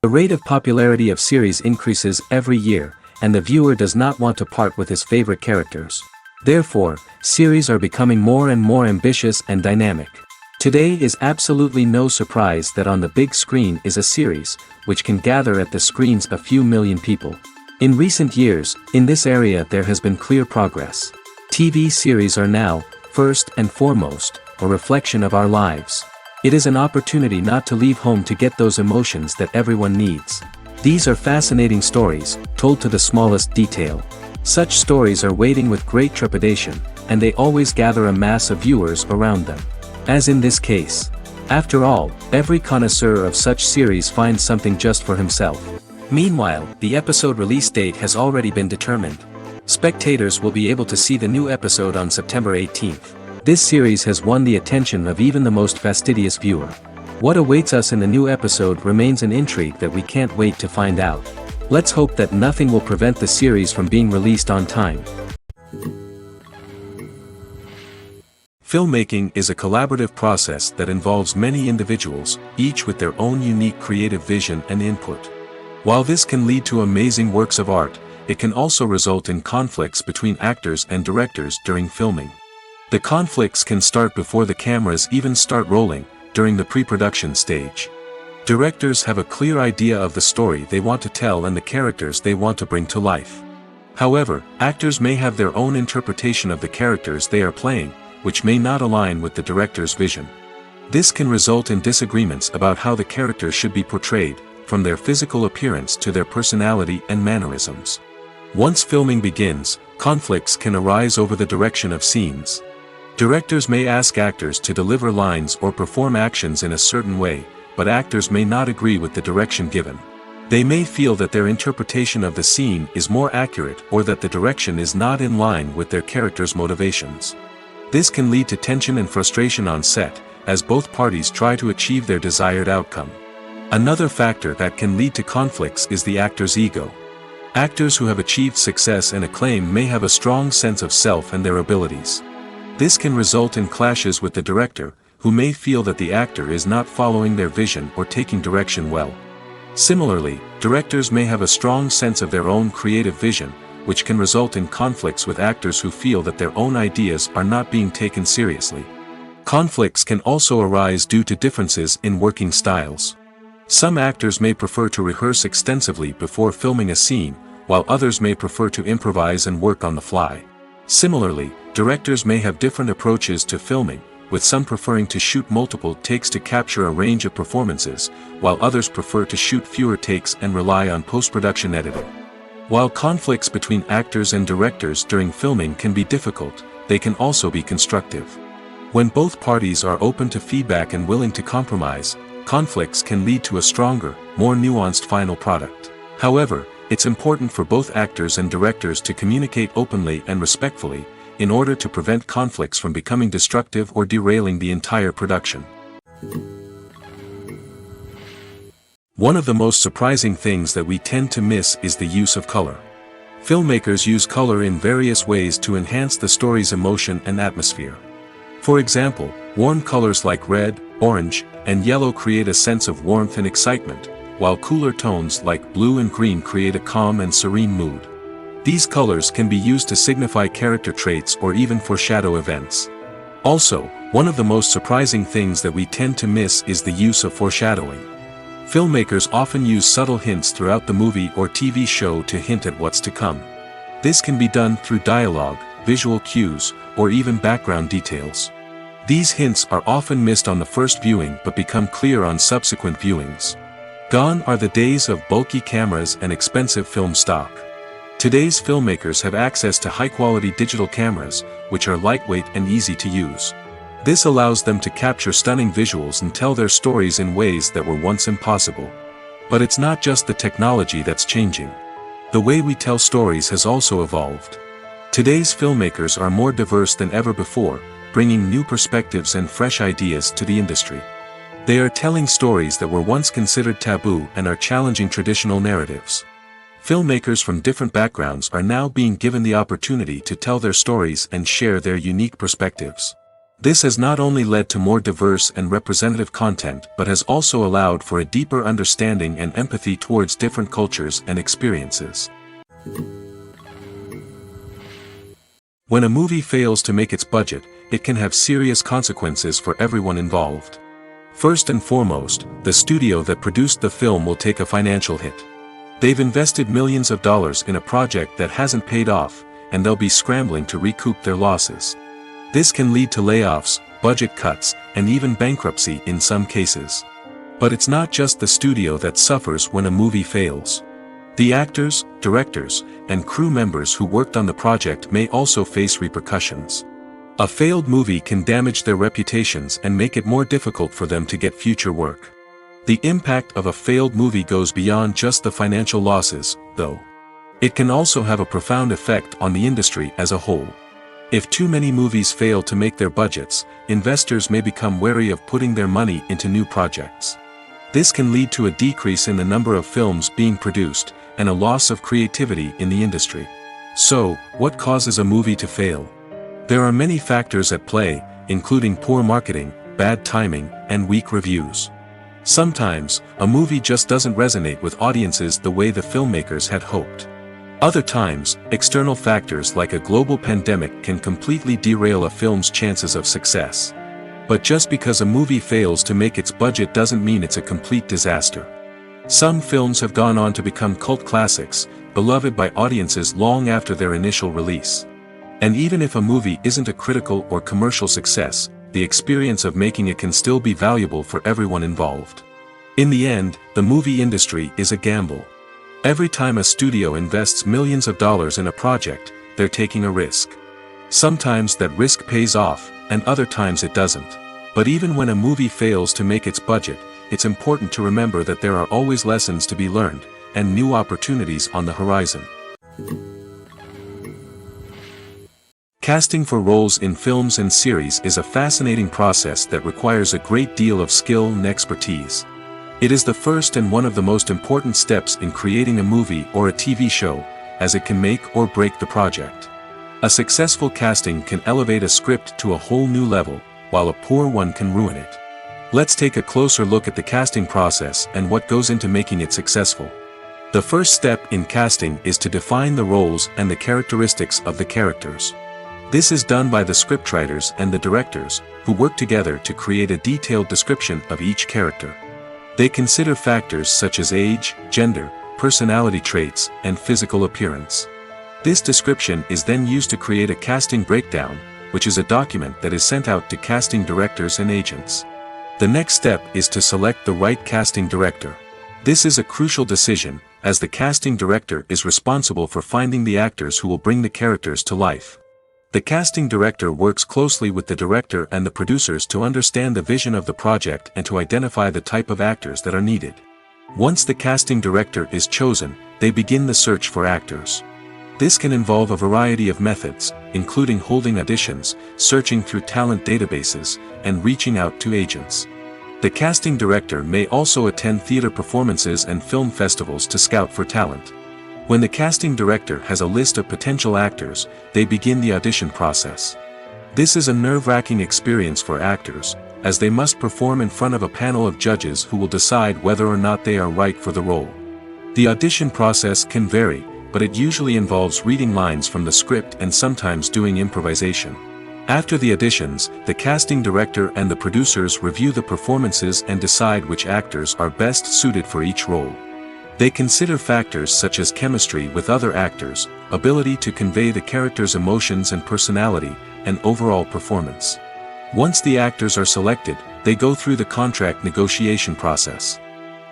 The rate of popularity of series increases every year, and the viewer does not want to part with his favorite characters. Therefore, series are becoming more and more ambitious and dynamic. Today is absolutely no surprise that on the big screen is a series, which can gather at the screens a few million people. In recent years, in this area there has been clear progress. TV series are now, first and foremost, a reflection of our lives. It is an opportunity not to leave home to get those emotions that everyone needs. These are fascinating stories, told to the smallest detail. Such stories are waiting with great trepidation, and they always gather a mass of viewers around them. As in this case. After all, every connoisseur of such series finds something just for himself. Meanwhile, the episode release date has already been determined. Spectators will be able to see the new episode on September 18th. This series has won the attention of even the most fastidious viewer. What awaits us in the new episode remains an intrigue that we can't wait to find out. Let's hope that nothing will prevent the series from being released on time. Filmmaking is a collaborative process that involves many individuals, each with their own unique creative vision and input. While this can lead to amazing works of art, it can also result in conflicts between actors and directors during filming. The conflicts can start before the cameras even start rolling, during the pre-production stage. Directors have a clear idea of the story they want to tell and the characters they want to bring to life. However, actors may have their own interpretation of the characters they are playing, which may not align with the director's vision. This can result in disagreements about how the characters should be portrayed, from their physical appearance to their personality and mannerisms. Once filming begins, conflicts can arise over the direction of scenes. Directors may ask actors to deliver lines or perform actions in a certain way, but actors may not agree with the direction given. They may feel that their interpretation of the scene is more accurate or that the direction is not in line with their character's motivations. This can lead to tension and frustration on set, as both parties try to achieve their desired outcome. Another factor that can lead to conflicts is the actor's ego. Actors who have achieved success and acclaim may have a strong sense of self and their abilities. This can result in clashes with the director, who may feel that the actor is not following their vision or taking direction well. Similarly, directors may have a strong sense of their own creative vision, which can result in conflicts with actors who feel that their own ideas are not being taken seriously. Conflicts can also arise due to differences in working styles. Some actors may prefer to rehearse extensively before filming a scene, while others may prefer to improvise and work on the fly. Similarly, directors may have different approaches to filming, with some preferring to shoot multiple takes to capture a range of performances, while others prefer to shoot fewer takes and rely on post-production editing. While conflicts between actors and directors during filming can be difficult, they can also be constructive. When both parties are open to feedback and willing to compromise, conflicts can lead to a stronger, more nuanced final product. However, it's important for both actors and directors to communicate openly and respectfully, in order to prevent conflicts from becoming destructive or derailing the entire production. One of the most surprising things that we tend to miss is the use of color. Filmmakers use color in various ways to enhance the story's emotion and atmosphere. For example, warm colors like red, orange, and yellow create a sense of warmth and excitement, while cooler tones like blue and green create a calm and serene mood. These colors can be used to signify character traits or even foreshadow events. Also, one of the most surprising things that we tend to miss is the use of foreshadowing. Filmmakers often use subtle hints throughout the movie or TV show to hint at what's to come. This can be done through dialogue, visual cues, or even background details. These hints are often missed on the first viewing but become clear on subsequent viewings. Gone are the days of bulky cameras and expensive film stock. Today's filmmakers have access to high-quality digital cameras, which are lightweight and easy to use. This allows them to capture stunning visuals and tell their stories in ways that were once impossible. But it's not just the technology that's changing. The way we tell stories has also evolved. Today's filmmakers are more diverse than ever before, bringing new perspectives and fresh ideas to the industry. They are telling stories that were once considered taboo and are challenging traditional narratives. Filmmakers from different backgrounds are now being given the opportunity to tell their stories and share their unique perspectives. This has not only led to more diverse and representative content but has also allowed for a deeper understanding and empathy towards different cultures and experiences. When a movie fails to make its budget, it can have serious consequences for everyone involved. First and foremost, the studio that produced the film will take a financial hit. They've invested millions of dollars in a project that hasn't paid off, and they'll be scrambling to recoup their losses. This can lead to layoffs, budget cuts, and even bankruptcy in some cases. But it's not just the studio that suffers when a movie fails. The actors, directors, and crew members who worked on the project may also face repercussions. A failed movie can damage their reputations and make it more difficult for them to get future work. The impact of a failed movie goes beyond just the financial losses, though. It can also have a profound effect on the industry as a whole. If too many movies fail to make their budgets, investors may become wary of putting their money into new projects. This can lead to a decrease in the number of films being produced, and a loss of creativity in the industry. So, what causes a movie to fail? There are many factors at play, including poor marketing, bad timing, and weak reviews. Sometimes, a movie just doesn't resonate with audiences the way the filmmakers had hoped. Other times, external factors like a global pandemic can completely derail a film's chances of success. But just because a movie fails to make its budget doesn't mean it's a complete disaster. Some films have gone on to become cult classics, beloved by audiences long after their initial release. And even if a movie isn't a critical or commercial success, the experience of making it can still be valuable for everyone involved. In the end, the movie industry is a gamble. Every time a studio invests millions of dollars in a project, they're taking a risk. Sometimes that risk pays off, and other times it doesn't. But even when a movie fails to make its budget, it's important to remember that there are always lessons to be learned, and new opportunities on the horizon. Casting for roles in films and series is a fascinating process that requires a great deal of skill and expertise. It is the first and one of the most important steps in creating a movie or a TV show, as it can make or break the project. A successful casting can elevate a script to a whole new level, while a poor one can ruin it. Let's take a closer look at the casting process and what goes into making it successful. The first step in casting is to define the roles and the characteristics of the characters. This is done by the scriptwriters and the directors, who work together to create a detailed description of each character. They consider factors such as age, gender, personality traits, and physical appearance. This description is then used to create a casting breakdown, which is a document that is sent out to casting directors and agents. The next step is to select the right casting director. This is a crucial decision, as the casting director is responsible for finding the actors who will bring the characters to life. The casting director works closely with the director and the producers to understand the vision of the project and to identify the type of actors that are needed. Once the casting director is chosen, they begin the search for actors. This can involve a variety of methods, including holding auditions, searching through talent databases, and reaching out to agents. The casting director may also attend theater performances and film festivals to scout for talent. When the casting director has a list of potential actors, they begin the audition process. This is a nerve-wracking experience for actors, as they must perform in front of a panel of judges who will decide whether or not they are right for the role. The audition process can vary, but it usually involves reading lines from the script and sometimes doing improvisation. After the auditions, the casting director and the producers review the performances and decide which actors are best suited for each role. They consider factors such as chemistry with other actors, ability to convey the character's emotions and personality, and overall performance. Once the actors are selected, they go through the contract negotiation process.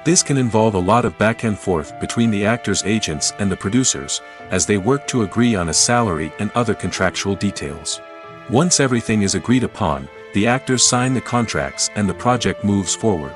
This can involve a lot of back and forth between the actors' agents and the producers, as they work to agree on a salary and other contractual details. Once everything is agreed upon, the actors sign the contracts and the project moves forward.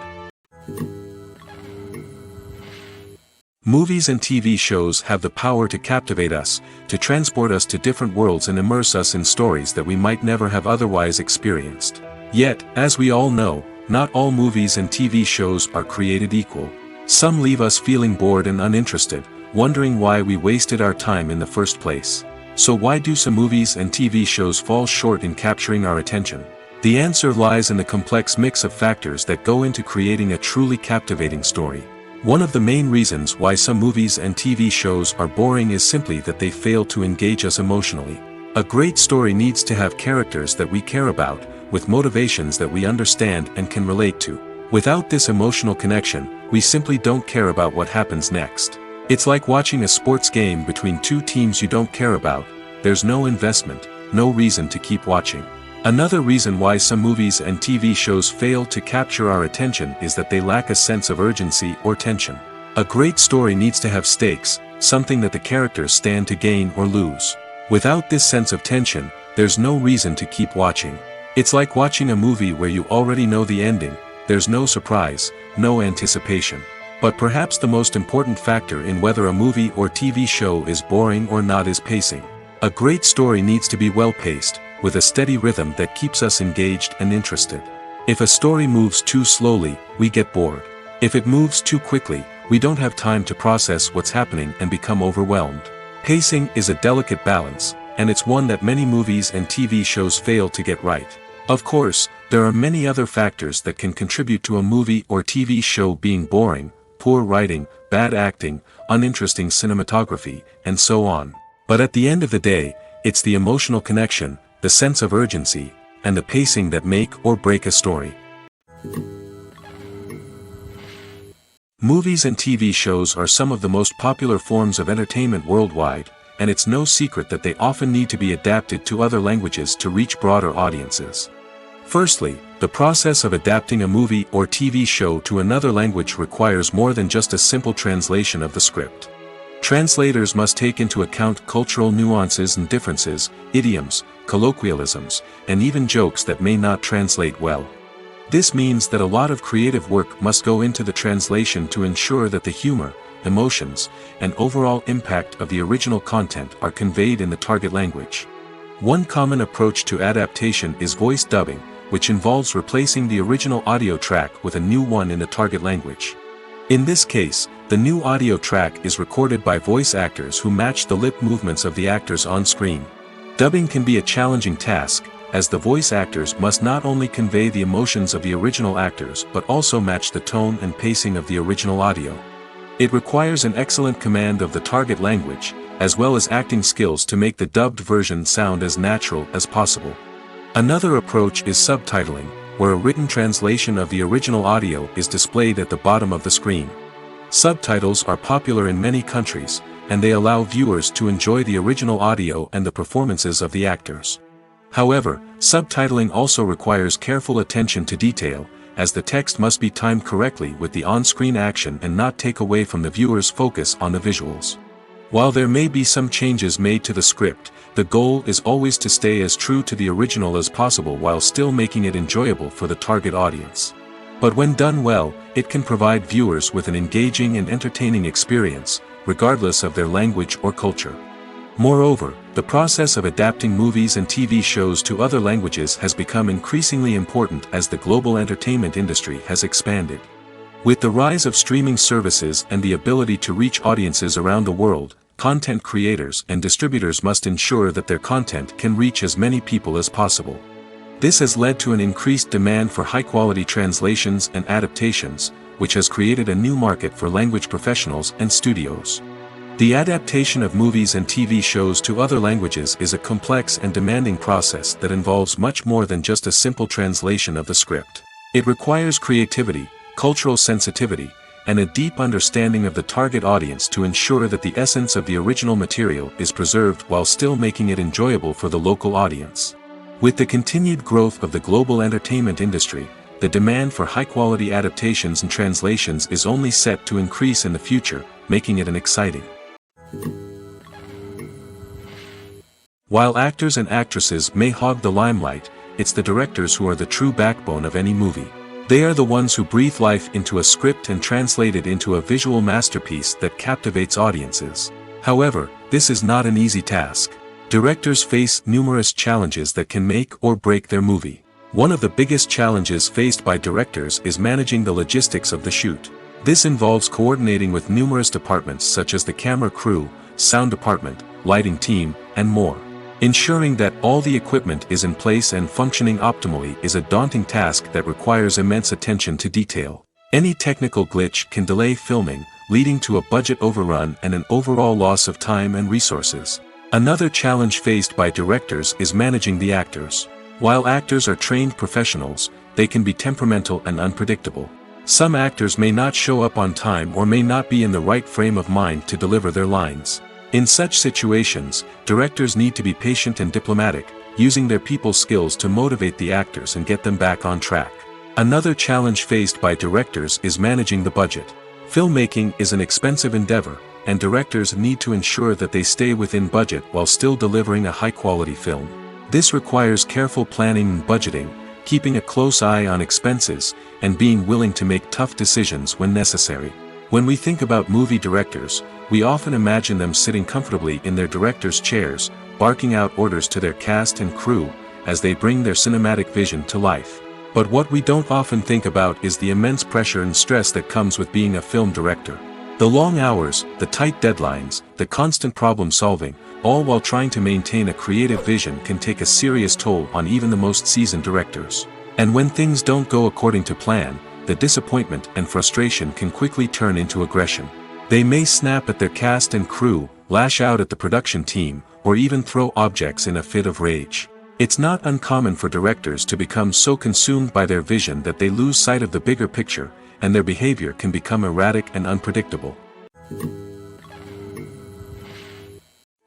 Movies and TV shows have the power to captivate us, to transport us to different worlds and immerse us in stories that we might never have otherwise experienced. Yet, as we all know, not all movies and TV shows are created equal. Some leave us feeling bored and uninterested, wondering why we wasted our time in the first place. So why do some movies and TV shows fall short in capturing our attention? The answer lies in the complex mix of factors that go into creating a truly captivating story. One of the main reasons why some movies and TV shows are boring is simply that they fail to engage us emotionally. A great story needs to have characters that we care about, with motivations that we understand and can relate to. Without this emotional connection, we simply don't care about what happens next. It's like watching a sports game between two teams you don't care about. There's no investment, no reason to keep watching. Another reason why some movies and TV shows fail to capture our attention is that they lack a sense of urgency or tension. A great story needs to have stakes, something that the characters stand to gain or lose. Without this sense of tension, there's no reason to keep watching. It's like watching a movie where you already know the ending. There's no surprise, no anticipation. But perhaps the most important factor in whether a movie or TV show is boring or not is pacing. A great story needs to be well-paced, with a steady rhythm that keeps us engaged and interested. If a story moves too slowly, we get bored. If it moves too quickly, we don't have time to process what's happening and become overwhelmed. Pacing is a delicate balance, and it's one that many movies and TV shows fail to get right. Of course, there are many other factors that can contribute to a movie or TV show being boring: poor writing, bad acting, uninteresting cinematography, and so on. But at the end of the day, it's the emotional connection, the sense of urgency, and the pacing that make or break a story. Movies and TV shows are some of the most popular forms of entertainment worldwide, and it's no secret that they often need to be adapted to other languages to reach broader audiences. Firstly, the process of adapting a movie or TV show to another language requires more than just a simple translation of the script. Translators must take into account cultural nuances and differences, idioms, colloquialisms, and even jokes that may not translate well. This means that a lot of creative work must go into the translation to ensure that the humor, emotions, and overall impact of the original content are conveyed in the target language. One common approach to adaptation is voice dubbing, which involves replacing the original audio track with a new one in the target language. In this case, the new audio track is recorded by voice actors who match the lip movements of the actors on screen. Dubbing can be a challenging task, as the voice actors must not only convey the emotions of the original actors but also match the tone and pacing of the original audio. It requires an excellent command of the target language, as well as acting skills to make the dubbed version sound as natural as possible. Another approach is subtitling, where a written translation of the original audio is displayed at the bottom of the screen. Subtitles are popular in many countries, and they allow viewers to enjoy the original audio and the performances of the actors. However, subtitling also requires careful attention to detail, as the text must be timed correctly with the on-screen action and not take away from the viewer's focus on the visuals. While there may be some changes made to the script, the goal is always to stay as true to the original as possible while still making it enjoyable for the target audience. But when done well, it can provide viewers with an engaging and entertaining experience, regardless of their language or culture. Moreover, the process of adapting movies and TV shows to other languages has become increasingly important as the global entertainment industry has expanded. With the rise of streaming services and the ability to reach audiences around the world, content creators and distributors must ensure that their content can reach as many people as possible. This has led to an increased demand for high-quality translations and adaptations, which has created a new market for language professionals and studios. The adaptation of movies and TV shows to other languages is a complex and demanding process that involves much more than just a simple translation of the script. It requires creativity, cultural sensitivity, and a deep understanding of the target audience to ensure that the essence of the original material is preserved while still making it enjoyable for the local audience. With the continued growth of the global entertainment industry, the demand for high-quality adaptations and translations is only set to increase in the future, making it an exciting. While actors and actresses may hog the limelight, it's the directors who are the true backbone of any movie. They are the ones who breathe life into a script and translate it into a visual masterpiece that captivates audiences. However, this is not an easy task. Directors face numerous challenges that can make or break their movie. One of the biggest challenges faced by directors is managing the logistics of the shoot. This involves coordinating with numerous departments such as the camera crew, sound department, lighting team, and more. Ensuring that all the equipment is in place and functioning optimally is a daunting task that requires immense attention to detail. Any technical glitch can delay filming, leading to a budget overrun and an overall loss of time and resources. Another challenge faced by directors is managing the actors. While actors are trained professionals, they can be temperamental and unpredictable. Some actors may not show up on time or may not be in the right frame of mind to deliver their lines. In such situations, directors need to be patient and diplomatic, using their people skills to motivate the actors and get them back on track. Another challenge faced by directors is managing the budget. Filmmaking is an expensive endeavor, and directors need to ensure that they stay within budget while still delivering a high-quality film. This requires careful planning and budgeting, keeping a close eye on expenses, and being willing to make tough decisions when necessary. When we think about movie directors, we often imagine them sitting comfortably in their director's chairs, barking out orders to their cast and crew, as they bring their cinematic vision to life. But what we don't often think about is the immense pressure and stress that comes with being a film director. The long hours, the tight deadlines, the constant problem solving, all while trying to maintain a creative vision can take a serious toll on even the most seasoned directors. And when things don't go according to plan, the disappointment and frustration can quickly turn into aggression. They may snap at their cast and crew, lash out at the production team, or even throw objects in a fit of rage. It's not uncommon for directors to become so consumed by their vision that they lose sight of the bigger picture, and their behavior can become erratic and unpredictable.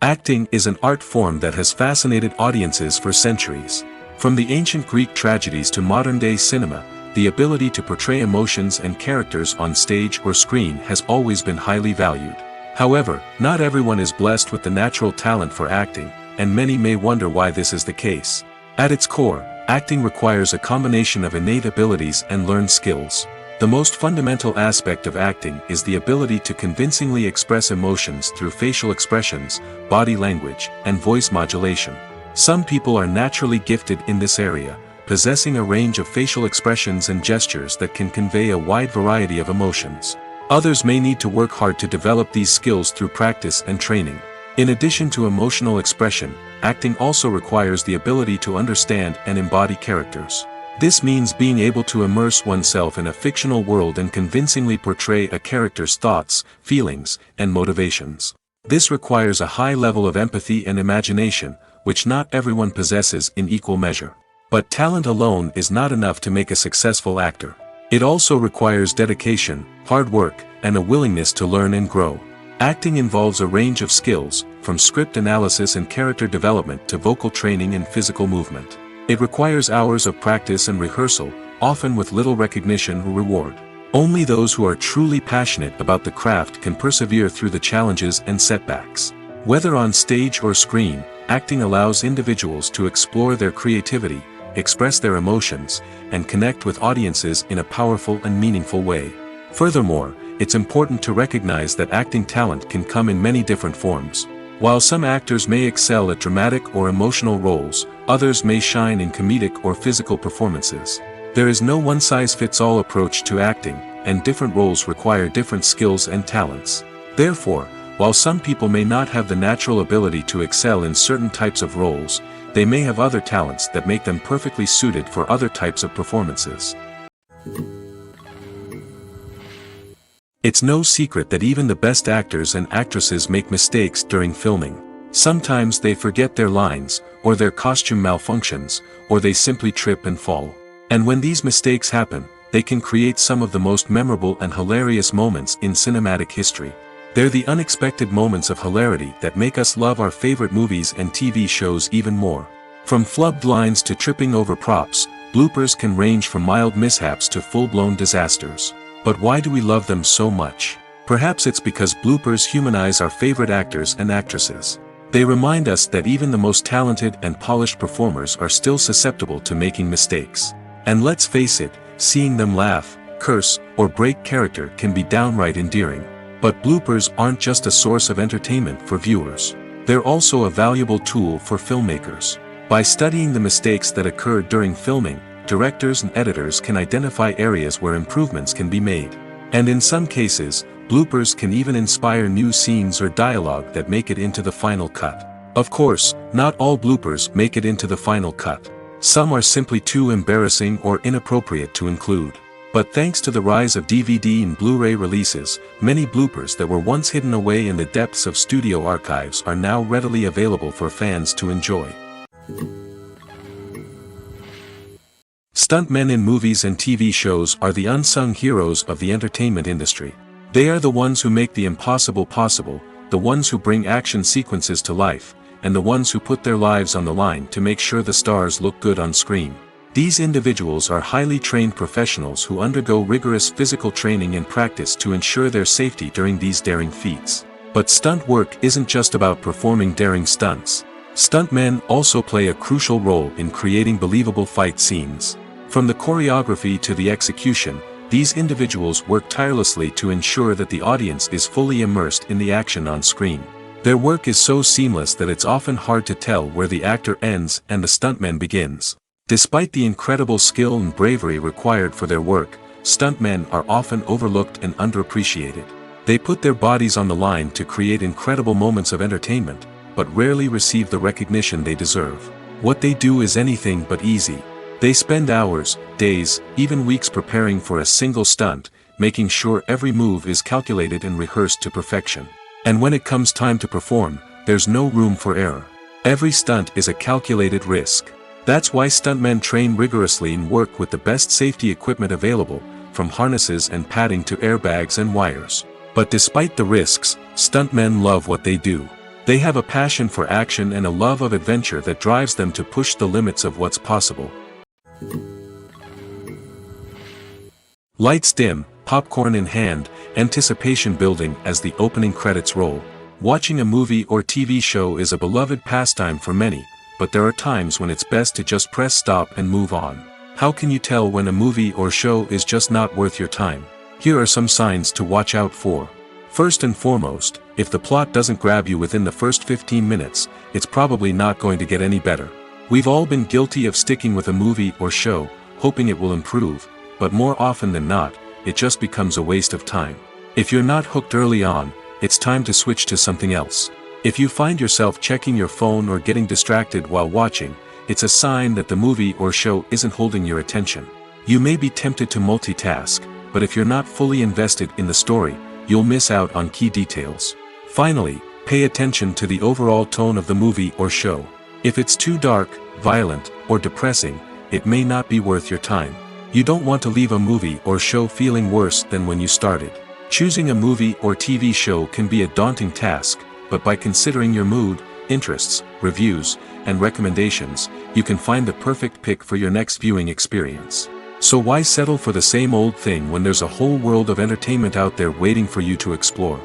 Acting is an art form that has fascinated audiences for centuries. From the ancient Greek tragedies to modern-day cinema, the ability to portray emotions and characters on stage or screen has always been highly valued. However, not everyone is blessed with the natural talent for acting, and many may wonder why this is the case. At its core, acting requires a combination of innate abilities and learned skills. The most fundamental aspect of acting is the ability to convincingly express emotions through facial expressions, body language, and voice modulation. Some people are naturally gifted in this area, possessing a range of facial expressions and gestures that can convey a wide variety of emotions. Others may need to work hard to develop these skills through practice and training. In addition to emotional expression, acting also requires the ability to understand and embody characters. This means being able to immerse oneself in a fictional world and convincingly portray a character's thoughts, feelings, and motivations. This requires a high level of empathy and imagination, which not everyone possesses in equal measure. But talent alone is not enough to make a successful actor. It also requires dedication, hard work, and a willingness to learn and grow. Acting involves a range of skills, from script analysis and character development to vocal training and physical movement. It requires hours of practice and rehearsal, often with little recognition or reward. Only those who are truly passionate about the craft can persevere through the challenges and setbacks. Whether on stage or screen, acting allows individuals to explore their creativity, express their emotions, and connect with audiences in a powerful and meaningful way. Furthermore, it's important to recognize that acting talent can come in many different forms. While some actors may excel at dramatic or emotional roles, others may shine in comedic or physical performances. There is no one-size-fits-all approach to acting, and different roles require different skills and talents. Therefore, while some people may not have the natural ability to excel in certain types of roles, they may have other talents that make them perfectly suited for other types of performances. It's no secret that even the best actors and actresses make mistakes during filming. Sometimes they forget their lines, or their costume malfunctions, or they simply trip and fall. And when these mistakes happen, they can create some of the most memorable and hilarious moments in cinematic history. They're the unexpected moments of hilarity that make us love our favorite movies and TV shows even more. From flubbed lines to tripping over props, bloopers can range from mild mishaps to full-blown disasters. But why do we love them so much? Perhaps it's because bloopers humanize our favorite actors and actresses. They remind us that even the most talented and polished performers are still susceptible to making mistakes. And let's face it, seeing them laugh, curse, or break character can be downright endearing. But bloopers aren't just a source of entertainment for viewers. They're also a valuable tool for filmmakers. By studying the mistakes that occur during filming, directors and editors can identify areas where improvements can be made. And in some cases, bloopers can even inspire new scenes or dialogue that make it into the final cut. Of course, not all bloopers make it into the final cut. Some are simply too embarrassing or inappropriate to include. But thanks to the rise of DVD and Blu-ray releases, many bloopers that were once hidden away in the depths of studio archives are now readily available for fans to enjoy. Stuntmen in movies and TV shows are the unsung heroes of the entertainment industry. They are the ones who make the impossible possible, the ones who bring action sequences to life, and the ones who put their lives on the line to make sure the stars look good on screen. These individuals are highly trained professionals who undergo rigorous physical training and practice to ensure their safety during these daring feats. But stunt work isn't just about performing daring stunts. Stuntmen also play a crucial role in creating believable fight scenes. From the choreography to the execution, these individuals work tirelessly to ensure that the audience is fully immersed in the action on screen. Their work is so seamless that it's often hard to tell where the actor ends and the stuntman begins. Despite the incredible skill and bravery required for their work, stuntmen are often overlooked and underappreciated. They put their bodies on the line to create incredible moments of entertainment, but rarely receive the recognition they deserve. What they do is anything but easy. They spend hours, days, even weeks preparing for a single stunt, making sure every move is calculated and rehearsed to perfection. And when it comes time to perform, there's no room for error. Every stunt is a calculated risk. That's why stuntmen train rigorously and work with the best safety equipment available, from harnesses and padding to airbags and wires. But despite the risks, stuntmen love what they do. They have a passion for action and a love of adventure that drives them to push the limits of what's possible. Lights dim, popcorn in hand, anticipation building as the opening credits roll. Watching a movie or TV show is a beloved pastime for many, but there are times when it's best to just press stop and move on. How can you tell when a movie or show is just not worth your time? Here are some signs to watch out for. First and foremost, if the plot doesn't grab you within the first 15 minutes, it's probably not going to get any better. We've all been guilty of sticking with a movie or show, hoping it will improve, but more often than not, it just becomes a waste of time. If you're not hooked early on, it's time to switch to something else. If you find yourself checking your phone or getting distracted while watching, it's a sign that the movie or show isn't holding your attention. You may be tempted to multitask, but if you're not fully invested in the story, you'll miss out on key details. Finally, pay attention to the overall tone of the movie or show. If it's too dark, violent, or depressing, it may not be worth your time. You don't want to leave a movie or show feeling worse than when you started. Choosing a movie or TV show can be a daunting task, but by considering your mood, interests, reviews, and recommendations, you can find the perfect pick for your next viewing experience. So why settle for the same old thing when there's a whole world of entertainment out there waiting for you to explore?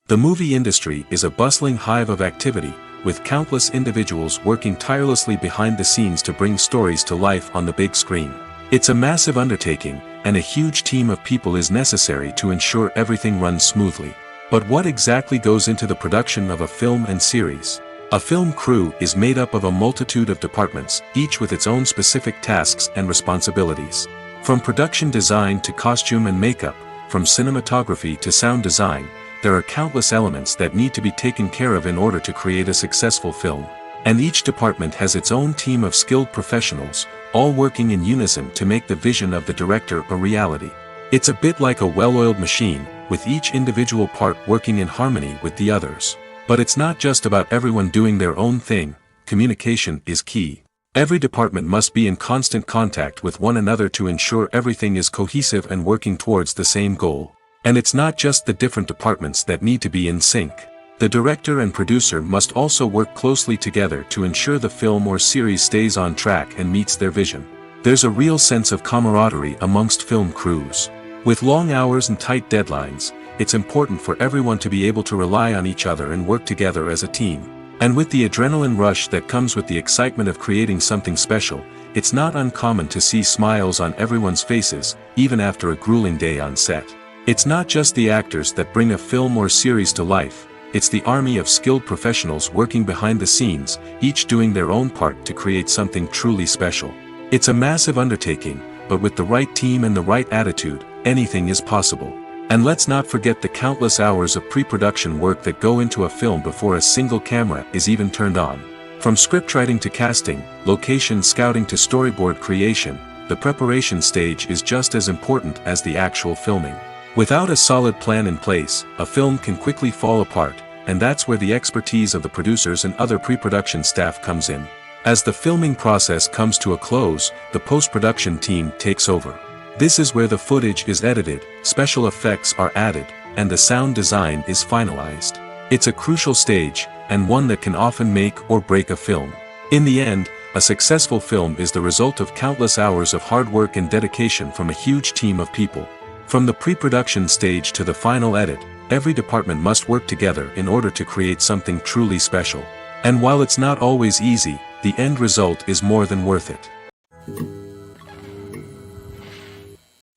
The movie industry is a bustling hive of activity, with countless individuals working tirelessly behind the scenes to bring stories to life on the big screen. It's a massive undertaking, and a huge team of people is necessary to ensure everything runs smoothly. But what exactly goes into the production of a film and series? A film crew is made up of a multitude of departments, each with its own specific tasks and responsibilities. From production design to costume and makeup, from cinematography to sound design, there are countless elements that need to be taken care of in order to create a successful film. And each department has its own team of skilled professionals, all working in unison to make the vision of the director a reality. It's a bit like a well-oiled machine, with each individual part working in harmony with the others. But it's not just about everyone doing their own thing. Communication is key. Every department must be in constant contact with one another to ensure everything is cohesive and working towards the same goal. And it's not just the different departments that need to be in sync. The director and producer must also work closely together to ensure the film or series stays on track and meets their vision. There's a real sense of camaraderie amongst film crews. With long hours and tight deadlines, it's important for everyone to be able to rely on each other and work together as a team. And with the adrenaline rush that comes with the excitement of creating something special, it's not uncommon to see smiles on everyone's faces, even after a grueling day on set. It's not just the actors that bring a film or series to life, it's the army of skilled professionals working behind the scenes, each doing their own part to create something truly special. It's a massive undertaking, but with the right team and the right attitude, anything is possible. And let's not forget the countless hours of pre-production work that go into a film before a single camera is even turned on. From scriptwriting to casting, location scouting to storyboard creation, the preparation stage is just as important as the actual filming. Without a solid plan in place, a film can quickly fall apart, and that's where the expertise of the producers and other pre-production staff comes in. As the filming process comes to a close, the post-production team takes over. This is where the footage is edited, special effects are added, and the sound design is finalized. It's a crucial stage, and one that can often make or break a film. In the end, a successful film is the result of countless hours of hard work and dedication from a huge team of people. From the pre-production stage to the final edit, every department must work together in order to create something truly special. And while it's not always easy, the end result is more than worth it.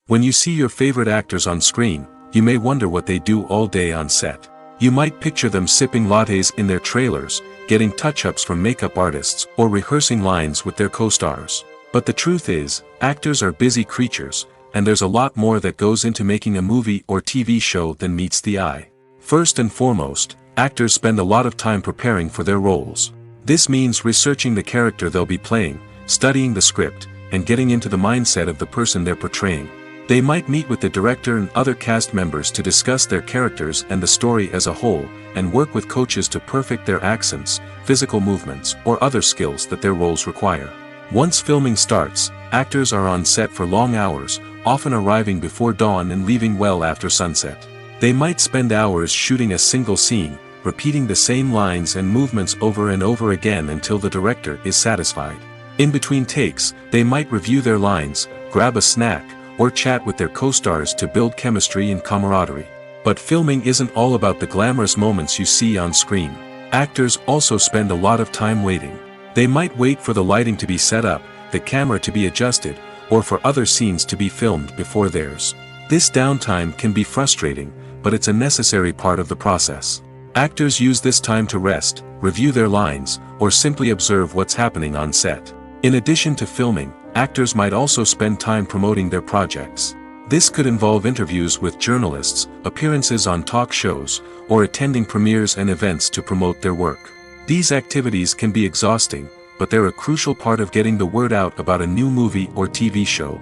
When you see your favorite actors on screen, you may wonder what they do all day on set. You might picture them sipping lattes in their trailers, getting touch-ups from makeup artists, or rehearsing lines with their co-stars. But the truth is, actors are busy creatures, and there's a lot more that goes into making a movie or TV show than meets the eye. First and foremost, actors spend a lot of time preparing for their roles. This means researching the character they'll be playing, studying the script, and getting into the mindset of the person they're portraying. They might meet with the director and other cast members to discuss their characters and the story as a whole, and work with coaches to perfect their accents, physical movements, or other skills that their roles require. Once filming starts, actors are on set for long hours, often arriving before dawn and leaving well after sunset. They might spend hours shooting a single scene, repeating the same lines and movements over and over again until the director is satisfied. In between takes, they might review their lines, grab a snack, or chat with their co-stars to build chemistry and camaraderie. But filming isn't all about the glamorous moments you see on screen. Actors also spend a lot of time waiting. They might wait for the lighting to be set up, the camera to be adjusted, or for other scenes to be filmed before theirs. This downtime can be frustrating, but it's a necessary part of the process. Actors use this time to rest, review their lines, or simply observe what's happening on set. In addition to filming, actors might also spend time promoting their projects. This could involve interviews with journalists, appearances on talk shows, or attending premieres and events to promote their work. These activities can be exhausting, but they're a crucial part of getting the word out about a new movie or TV show.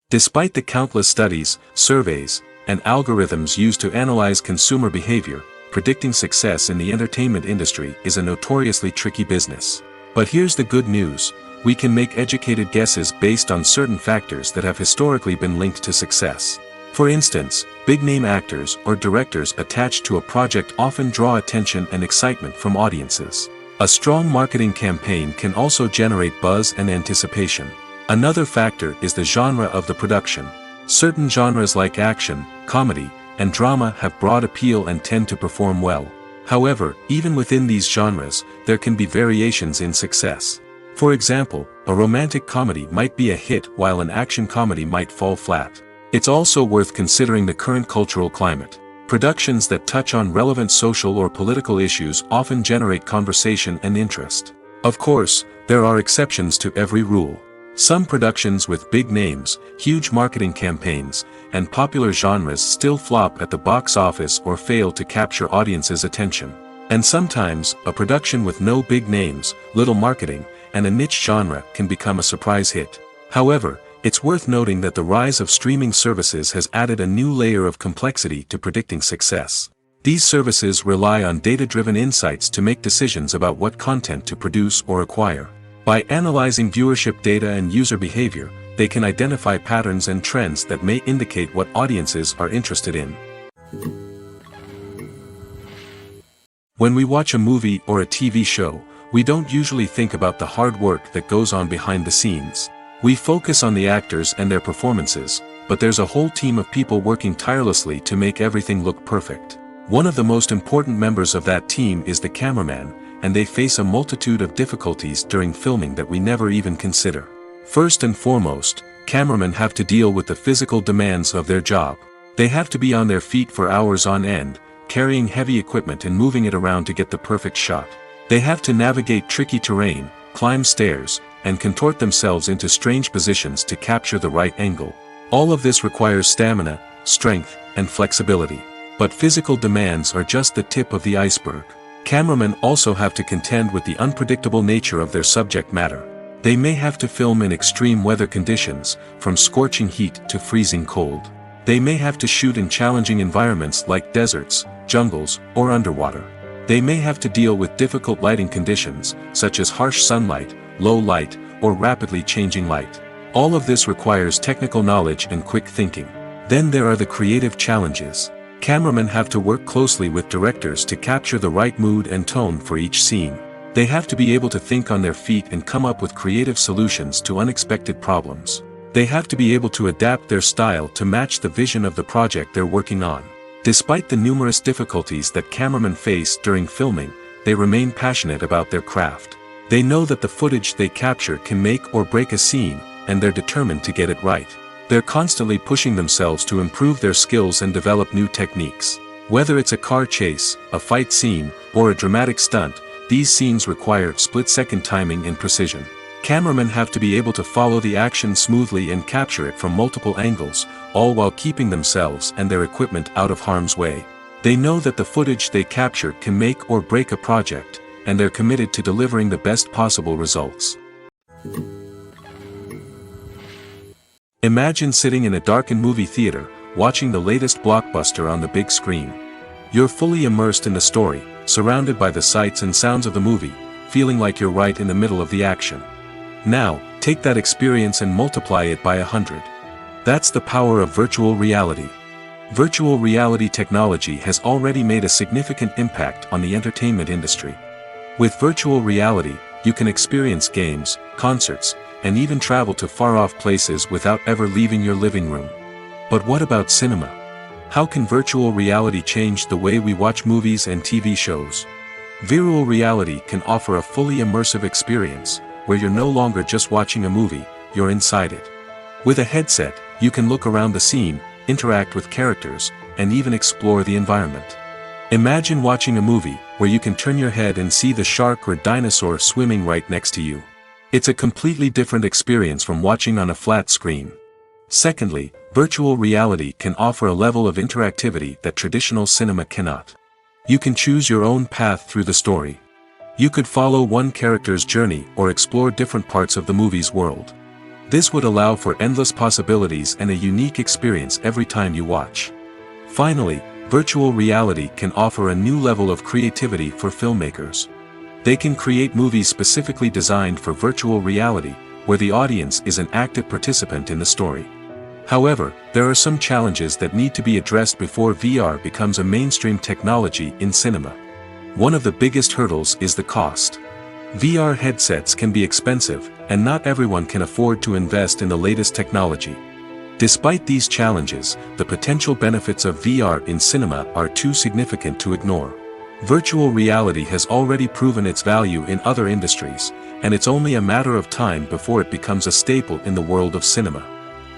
Despite the countless studies, surveys, and algorithms used to analyze consumer behavior, predicting success in the entertainment industry is a notoriously tricky business. But here's the good news: we can make educated guesses based on certain factors that have historically been linked to success. For instance, big-name actors or directors attached to a project often draw attention and excitement from audiences. A strong marketing campaign can also generate buzz and anticipation. Another factor is the genre of the production. Certain genres like action, comedy, and drama have broad appeal and tend to perform well. However, even within these genres, there can be variations in success. For example, a romantic comedy might be a hit while an action comedy might fall flat. It's also worth considering the current cultural climate. Productions that touch on relevant social or political issues often generate conversation and interest. Of course, there are exceptions to every rule. Some productions with big names, huge marketing campaigns, and popular genres still flop at the box office or fail to capture audiences' attention. And sometimes, a production with no big names, little marketing, and a niche genre can become a surprise hit. However, it's worth noting that the rise of streaming services has added a new layer of complexity to predicting success. These services rely on data-driven insights to make decisions about what content to produce or acquire. By analyzing viewership data and user behavior, they can identify patterns and trends that may indicate what audiences are interested in. When we watch a movie or a TV show, we don't usually think about the hard work that goes on behind the scenes. We focus on the actors and their performances, but there's a whole team of people working tirelessly to make everything look perfect. One of the most important members of that team is the cameraman, and they face a multitude of difficulties during filming that we never even consider. First and foremost, cameramen have to deal with the physical demands of their job. They have to be on their feet for hours on end, carrying heavy equipment and moving it around to get the perfect shot. They have to navigate tricky terrain, climb stairs, and contort themselves into strange positions to capture the right angle. All of this requires stamina, strength, and flexibility. But physical demands are just the tip of the iceberg. Cameramen also have to contend with the unpredictable nature of their subject matter. They may have to film in extreme weather conditions, from scorching heat to freezing cold. They may have to shoot in challenging environments like deserts, jungles, or underwater. They may have to deal with difficult lighting conditions, such as harsh sunlight, low light, or rapidly changing light. All of this requires technical knowledge and quick thinking. Then there are the creative challenges. Cameramen have to work closely with directors to capture the right mood and tone for each scene. They have to be able to think on their feet and come up with creative solutions to unexpected problems. They have to be able to adapt their style to match the vision of the project they're working on. Despite the numerous difficulties that cameramen face during filming, they remain passionate about their craft. They know that the footage they capture can make or break a scene, and they're determined to get it right. They're constantly pushing themselves to improve their skills and develop new techniques. Whether it's a car chase, a fight scene, or a dramatic stunt, these scenes require split-second timing and precision. Cameramen have to be able to follow the action smoothly and capture it from multiple angles, all while keeping themselves and their equipment out of harm's way. They know that the footage they capture can make or break a project, and they're committed to delivering the best possible results. Imagine sitting in a darkened movie theater, watching the latest blockbuster on the big screen. You're fully immersed in the story, surrounded by the sights and sounds of the movie, feeling like you're right in the middle of the action. Now, take that experience and multiply it by 100. That's the power of virtual reality. Virtual reality technology has already made a significant impact on the entertainment industry. With virtual reality, you can experience games, concerts, and even travel to far-off places without ever leaving your living room. But what about cinema? How can virtual reality change the way we watch movies and TV shows? Virtual reality can offer a fully immersive experience, where you're no longer just watching a movie, you're inside it. With a headset, you can look around the scene, interact with characters, and even explore the environment. Imagine watching a movie, where you can turn your head and see the shark or dinosaur swimming right next to you. It's a completely different experience from watching on a flat screen. Secondly, virtual reality can offer a level of interactivity that traditional cinema cannot. You can choose your own path through the story. You could follow one character's journey or explore different parts of the movie's world. This would allow for endless possibilities and a unique experience every time you watch. Finally, virtual reality can offer a new level of creativity for filmmakers. They can create movies specifically designed for virtual reality, where the audience is an active participant in the story. However, there are some challenges that need to be addressed before VR becomes a mainstream technology in cinema. One of the biggest hurdles is the cost. VR headsets can be expensive, and not everyone can afford to invest in the latest technology. Despite these challenges, the potential benefits of VR in cinema are too significant to ignore. Virtual reality has already proven its value in other industries, and it's only a matter of time before it becomes a staple in the world of cinema.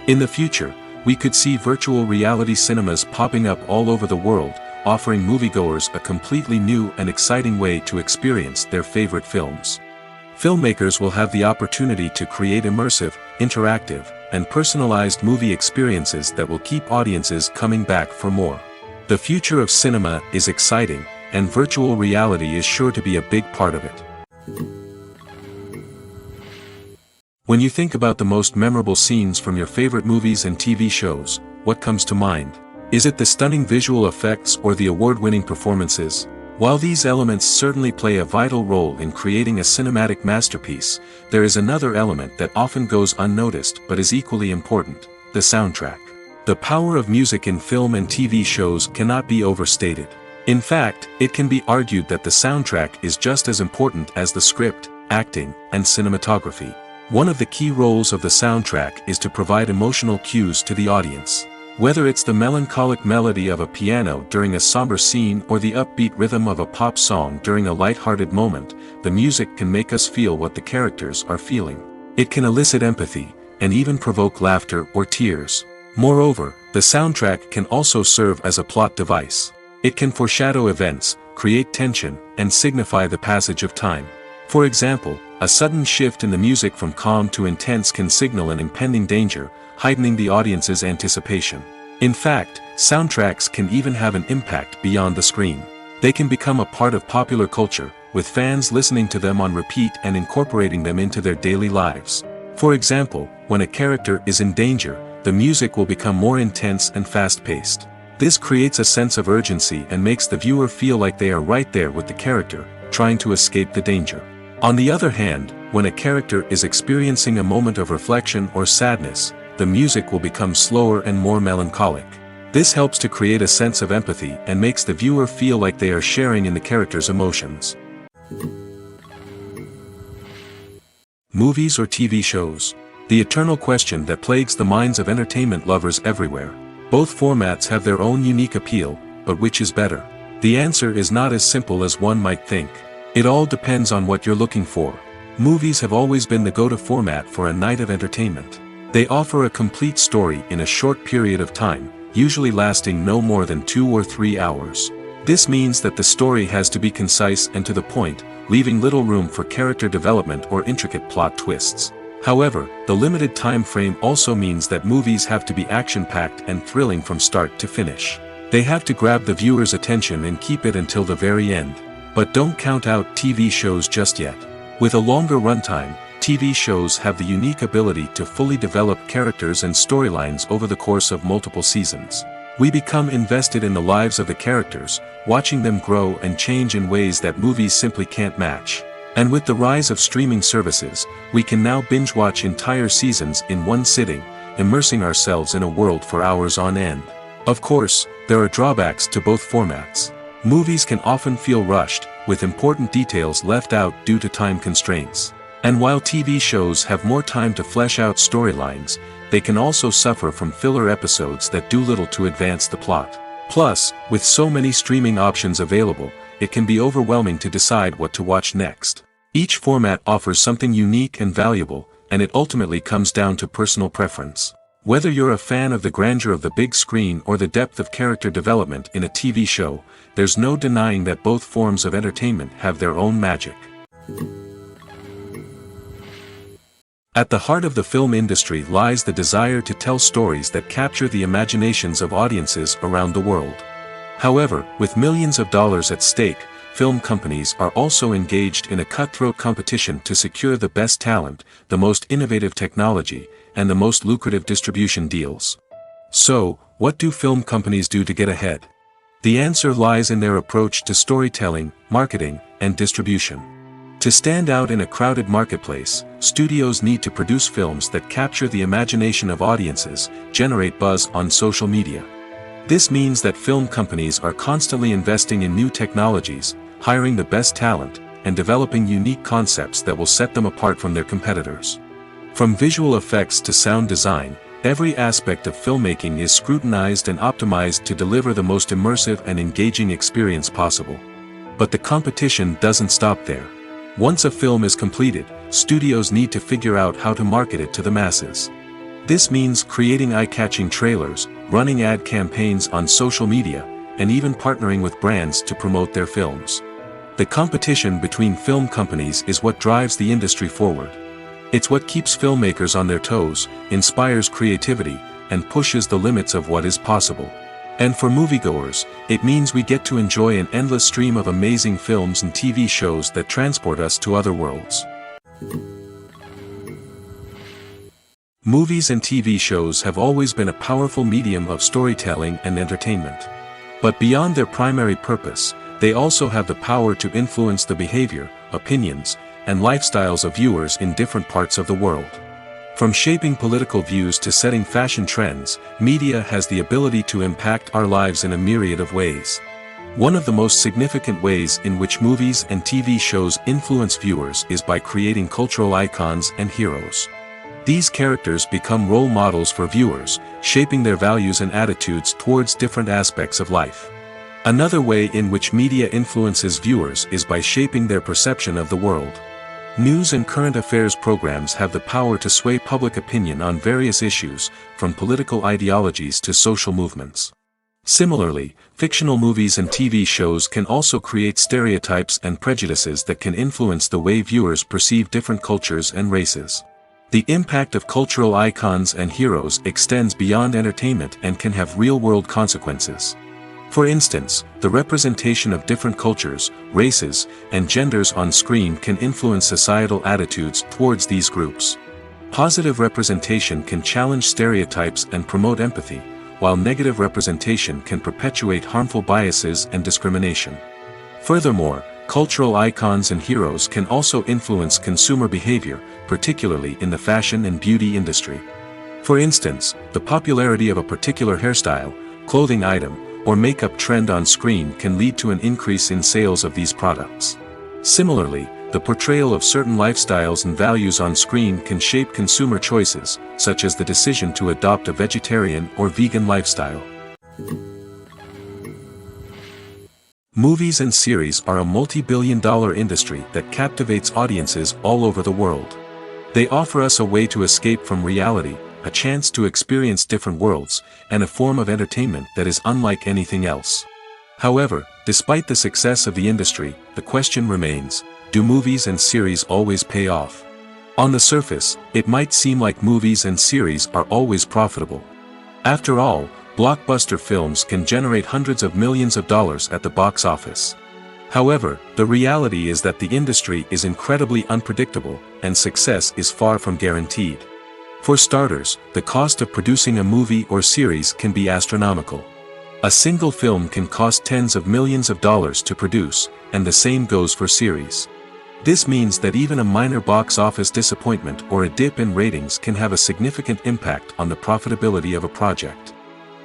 In the future, we could see virtual reality cinemas popping up all over the world, offering moviegoers a completely new and exciting way to experience their favorite films. Filmmakers will have the opportunity to create immersive, interactive, and personalized movie experiences that will keep audiences coming back for more. The future of cinema is exciting, and virtual reality is sure to be a big part of it. When you think about the most memorable scenes from your favorite movies and TV shows, what comes to mind? Is it the stunning visual effects or the award-winning performances? While these elements certainly play a vital role in creating a cinematic masterpiece, there is another element that often goes unnoticed but is equally important: the soundtrack. The power of music in film and TV shows cannot be overstated. In fact, it can be argued that the soundtrack is just as important as the script, acting, and cinematography. One of the key roles of the soundtrack is to provide emotional cues to the audience. Whether it's the melancholic melody of a piano during a somber scene or the upbeat rhythm of a pop song during a light-hearted moment, the music can make us feel what the characters are feeling. It can elicit empathy, and even provoke laughter or tears. Moreover, the soundtrack can also serve as a plot device. It can foreshadow events, create tension, and signify the passage of time. For example, a sudden shift in the music from calm to intense can signal an impending danger, heightening the audience's anticipation. In fact, soundtracks can even have an impact beyond the screen. They can become a part of popular culture, with fans listening to them on repeat and incorporating them into their daily lives. For example, when a character is in danger, the music will become more intense and fast-paced. This creates a sense of urgency and makes the viewer feel like they are right there with the character, trying to escape the danger. On the other hand, when a character is experiencing a moment of reflection or sadness, the music will become slower and more melancholic. This helps to create a sense of empathy and makes the viewer feel like they are sharing in the character's emotions. Movies or TV shows? The eternal question that plagues the minds of entertainment lovers everywhere. Both formats have their own unique appeal, but which is better? The answer is not as simple as one might think. It all depends on what you're looking for. Movies have always been the go-to format for a night of entertainment. They offer a complete story in a short period of time, usually lasting no more than 2 or 3 hours. This means that the story has to be concise and to the point, leaving little room for character development or intricate plot twists. However, the limited time frame also means that movies have to be action-packed and thrilling from start to finish. They have to grab the viewer's attention and keep it until the very end. But don't count out TV shows just yet. With a longer runtime, TV shows have the unique ability to fully develop characters and storylines over the course of multiple seasons. We become invested in the lives of the characters, watching them grow and change in ways that movies simply can't match. And with the rise of streaming services, we can now binge-watch entire seasons in one sitting, immersing ourselves in a world for hours on end. Of course, there are drawbacks to both formats. Movies can often feel rushed, with important details left out due to time constraints. And while TV shows have more time to flesh out storylines, they can also suffer from filler episodes that do little to advance the plot. Plus, with so many streaming options available, it can be overwhelming to decide what to watch next. Each format offers something unique and valuable, and it ultimately comes down to personal preference. Whether you're a fan of the grandeur of the big screen or the depth of character development in a TV show, there's no denying that both forms of entertainment have their own magic. At the heart of the film industry lies the desire to tell stories that capture the imaginations of audiences around the world. However, with millions of dollars at stake, film companies are also engaged in a cutthroat competition to secure the best talent, the most innovative technology, and the most lucrative distribution deals. So, what do film companies do to get ahead? The answer lies in their approach to storytelling, marketing, and distribution. To stand out in a crowded marketplace, studios need to produce films that capture the imagination of audiences, generate buzz on social media. This means that film companies are constantly investing in new technologies, hiring the best talent, and developing unique concepts that will set them apart from their competitors. From visual effects to sound design, every aspect of filmmaking is scrutinized and optimized to deliver the most immersive and engaging experience possible. But the competition doesn't stop there. Once a film is completed, studios need to figure out how to market it to the masses. This means creating eye-catching trailers, running ad campaigns on social media, and even partnering with brands to promote their films. The competition between film companies is what drives the industry forward. It's what keeps filmmakers on their toes, inspires creativity, and pushes the limits of what is possible. And for moviegoers, it means we get to enjoy an endless stream of amazing films and TV shows that transport us to other worlds. Movies and TV shows have always been a powerful medium of storytelling and entertainment. But beyond their primary purpose, they also have the power to influence the behavior, opinions, and lifestyles of viewers in different parts of the world. From shaping political views to setting fashion trends, media has the ability to impact our lives in a myriad of ways. One of the most significant ways in which movies and TV shows influence viewers is by creating cultural icons and heroes. These characters become role models for viewers, shaping their values and attitudes towards different aspects of life. Another way in which media influences viewers is by shaping their perception of the world. News and current affairs programs have the power to sway public opinion on various issues, from political ideologies to social movements. Similarly, fictional movies and TV shows can also create stereotypes and prejudices that can influence the way viewers perceive different cultures and races. The impact of cultural icons and heroes extends beyond entertainment and can have real-world consequences. For instance, the representation of different cultures, races, and genders on screen can influence societal attitudes towards these groups. Positive representation can challenge stereotypes and promote empathy, while negative representation can perpetuate harmful biases and discrimination. Furthermore, cultural icons and heroes can also influence consumer behavior, particularly in the fashion and beauty industry. For instance, the popularity of a particular hairstyle, clothing item, or makeup trend on screen can lead to an increase in sales of these products. Similarly, the portrayal of certain lifestyles and values on screen can shape consumer choices, such as the decision to adopt a vegetarian or vegan lifestyle. Movies and series are a multi-billion-dollar industry that captivates audiences all over the world. They offer us a way to escape from reality, a chance to experience different worlds, and a form of entertainment that is unlike anything else. However, despite the success of the industry, the question remains, do movies and series always pay off? On the surface, it might seem like movies and series are always profitable. After all, blockbuster films can generate hundreds of millions of dollars at the box office. However, the reality is that the industry is incredibly unpredictable, and success is far from guaranteed. For starters, the cost of producing a movie or series can be astronomical. A single film can cost tens of millions of dollars to produce, and the same goes for series. This means that even a minor box office disappointment or a dip in ratings can have a significant impact on the profitability of a project.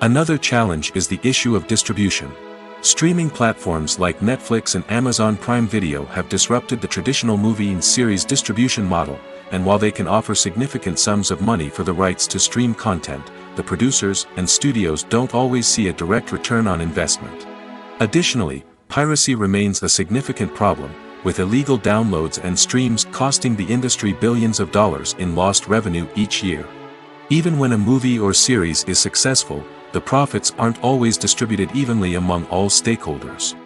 Another challenge is the issue of distribution. Streaming platforms like Netflix and Amazon Prime Video have disrupted the traditional movie and series distribution model, and while they can offer significant sums of money for the rights to stream content, the producers and studios don't always see a direct return on investment. Additionally, piracy remains a significant problem, with illegal downloads and streams costing the industry billions of dollars in lost revenue each year. Even when a movie or series is successful, the profits aren't always distributed evenly among all stakeholders.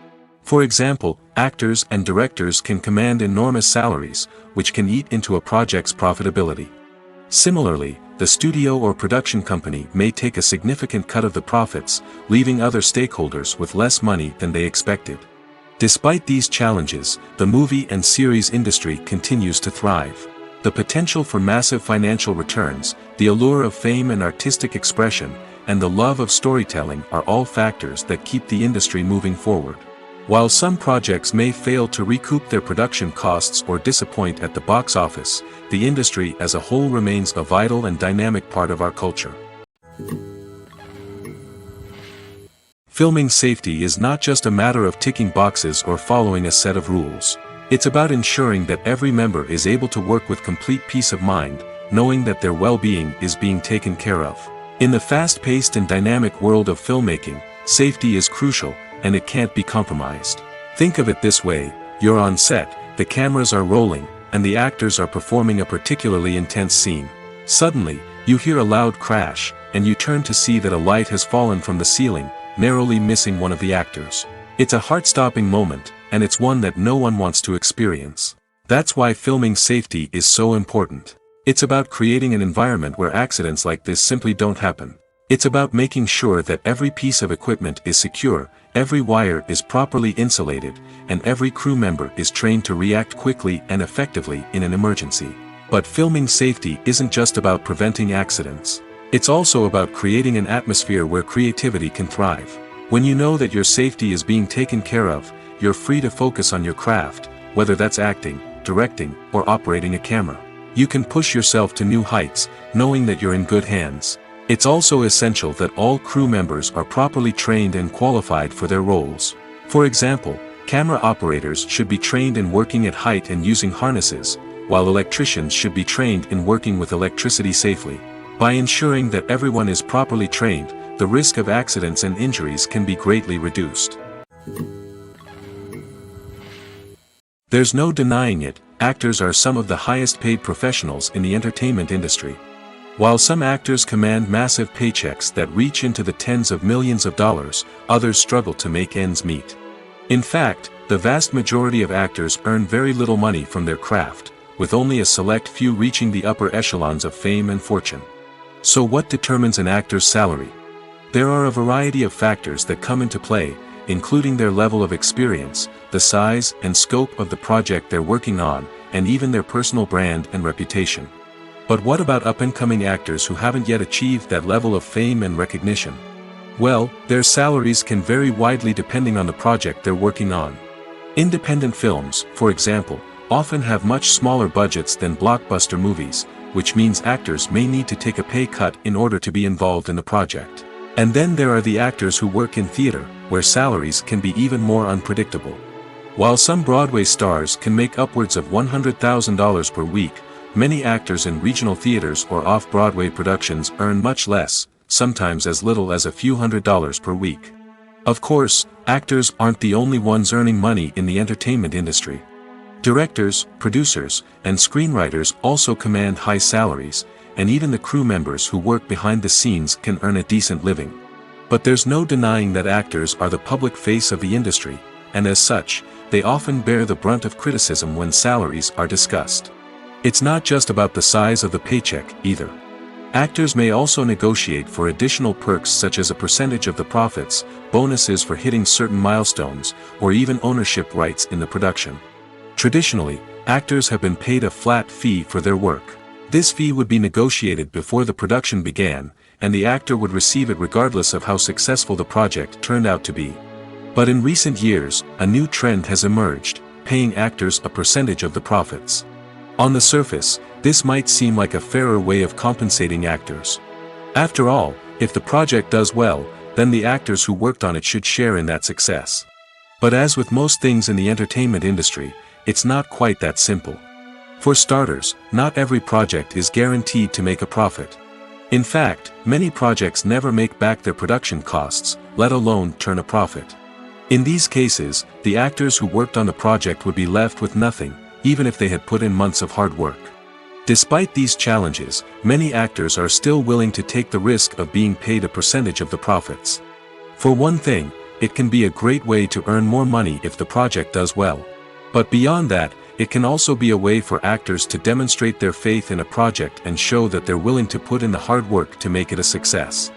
For example, actors and directors can command enormous salaries, which can eat into a project's profitability. Similarly, the studio or production company may take a significant cut of the profits, leaving other stakeholders with less money than they expected. Despite these challenges, the movie and series industry continues to thrive. The potential for massive financial returns, the allure of fame and artistic expression, and the love of storytelling are all factors that keep the industry moving forward. While some projects may fail to recoup their production costs or disappoint at the box office, the industry as a whole remains a vital and dynamic part of our culture. Filming safety is not just a matter of ticking boxes or following a set of rules. It's about ensuring that every member is able to work with complete peace of mind, knowing that their well-being is being taken care of. In the fast-paced and dynamic world of filmmaking, safety is crucial, and it can't be compromised. Think of it this way: you're on set, the cameras are rolling, and the actors are performing a particularly intense scene. Suddenly, you hear a loud crash, and you turn to see that a light has fallen from the ceiling, narrowly missing one of the actors. It's a heart-stopping moment, and it's one that no one wants to experience. That's why filming safety is so important. It's about creating an environment where accidents like this simply don't happen. It's about making sure that every piece of equipment is secure, every wire is properly insulated, and every crew member is trained to react quickly and effectively in an emergency. But filming safety isn't just about preventing accidents. It's also about creating an atmosphere where creativity can thrive. When you know that your safety is being taken care of, you're free to focus on your craft, whether that's acting, directing, or operating a camera. You can push yourself to new heights, knowing that you're in good hands. It's also essential that all crew members are properly trained and qualified for their roles. For example, camera operators should be trained in working at height and using harnesses, while electricians should be trained in working with electricity safely. By ensuring that everyone is properly trained, the risk of accidents and injuries can be greatly reduced. There's no denying it, actors are some of the highest paid professionals in the entertainment industry. While some actors command massive paychecks that reach into the tens of millions of dollars, others struggle to make ends meet. In fact, the vast majority of actors earn very little money from their craft, with only a select few reaching the upper echelons of fame and fortune. So what determines an actor's salary? There are a variety of factors that come into play, including their level of experience, the size and scope of the project they're working on, and even their personal brand and reputation. But what about up-and-coming actors who haven't yet achieved that level of fame and recognition? Well, their salaries can vary widely depending on the project they're working on. Independent films, for example, often have much smaller budgets than blockbuster movies, which means actors may need to take a pay cut in order to be involved in the project. And then there are the actors who work in theater, where salaries can be even more unpredictable. While some Broadway stars can make upwards of $100,000 per week, many actors in regional theaters or off-Broadway productions earn much less, sometimes as little as a few $100s per week. Of course, actors aren't the only ones earning money in the entertainment industry. Directors, producers, and screenwriters also command high salaries, and even the crew members who work behind the scenes can earn a decent living. But there's no denying that actors are the public face of the industry, and as such, they often bear the brunt of criticism when salaries are discussed. It's not just about the size of the paycheck, either. Actors may also negotiate for additional perks such as a percentage of the profits, bonuses for hitting certain milestones, or even ownership rights in the production. Traditionally, actors have been paid a flat fee for their work. This fee would be negotiated before the production began, and the actor would receive it regardless of how successful the project turned out to be. But in recent years, a new trend has emerged, paying actors a percentage of the profits. On the surface, this might seem like a fairer way of compensating actors. After all, if the project does well, then the actors who worked on it should share in that success. But as with most things in the entertainment industry, it's not quite that simple. For starters, not every project is guaranteed to make a profit. In fact, many projects never make back their production costs, let alone turn a profit. In these cases, the actors who worked on the project would be left with nothing, even if they had put in months of hard work. Despite these challenges, many actors are still willing to take the risk of being paid a percentage of the profits. For one thing, it can be a great way to earn more money if the project does well. But beyond that, it can also be a way for actors to demonstrate their faith in a project and show that they're willing to put in the hard work to make it a success.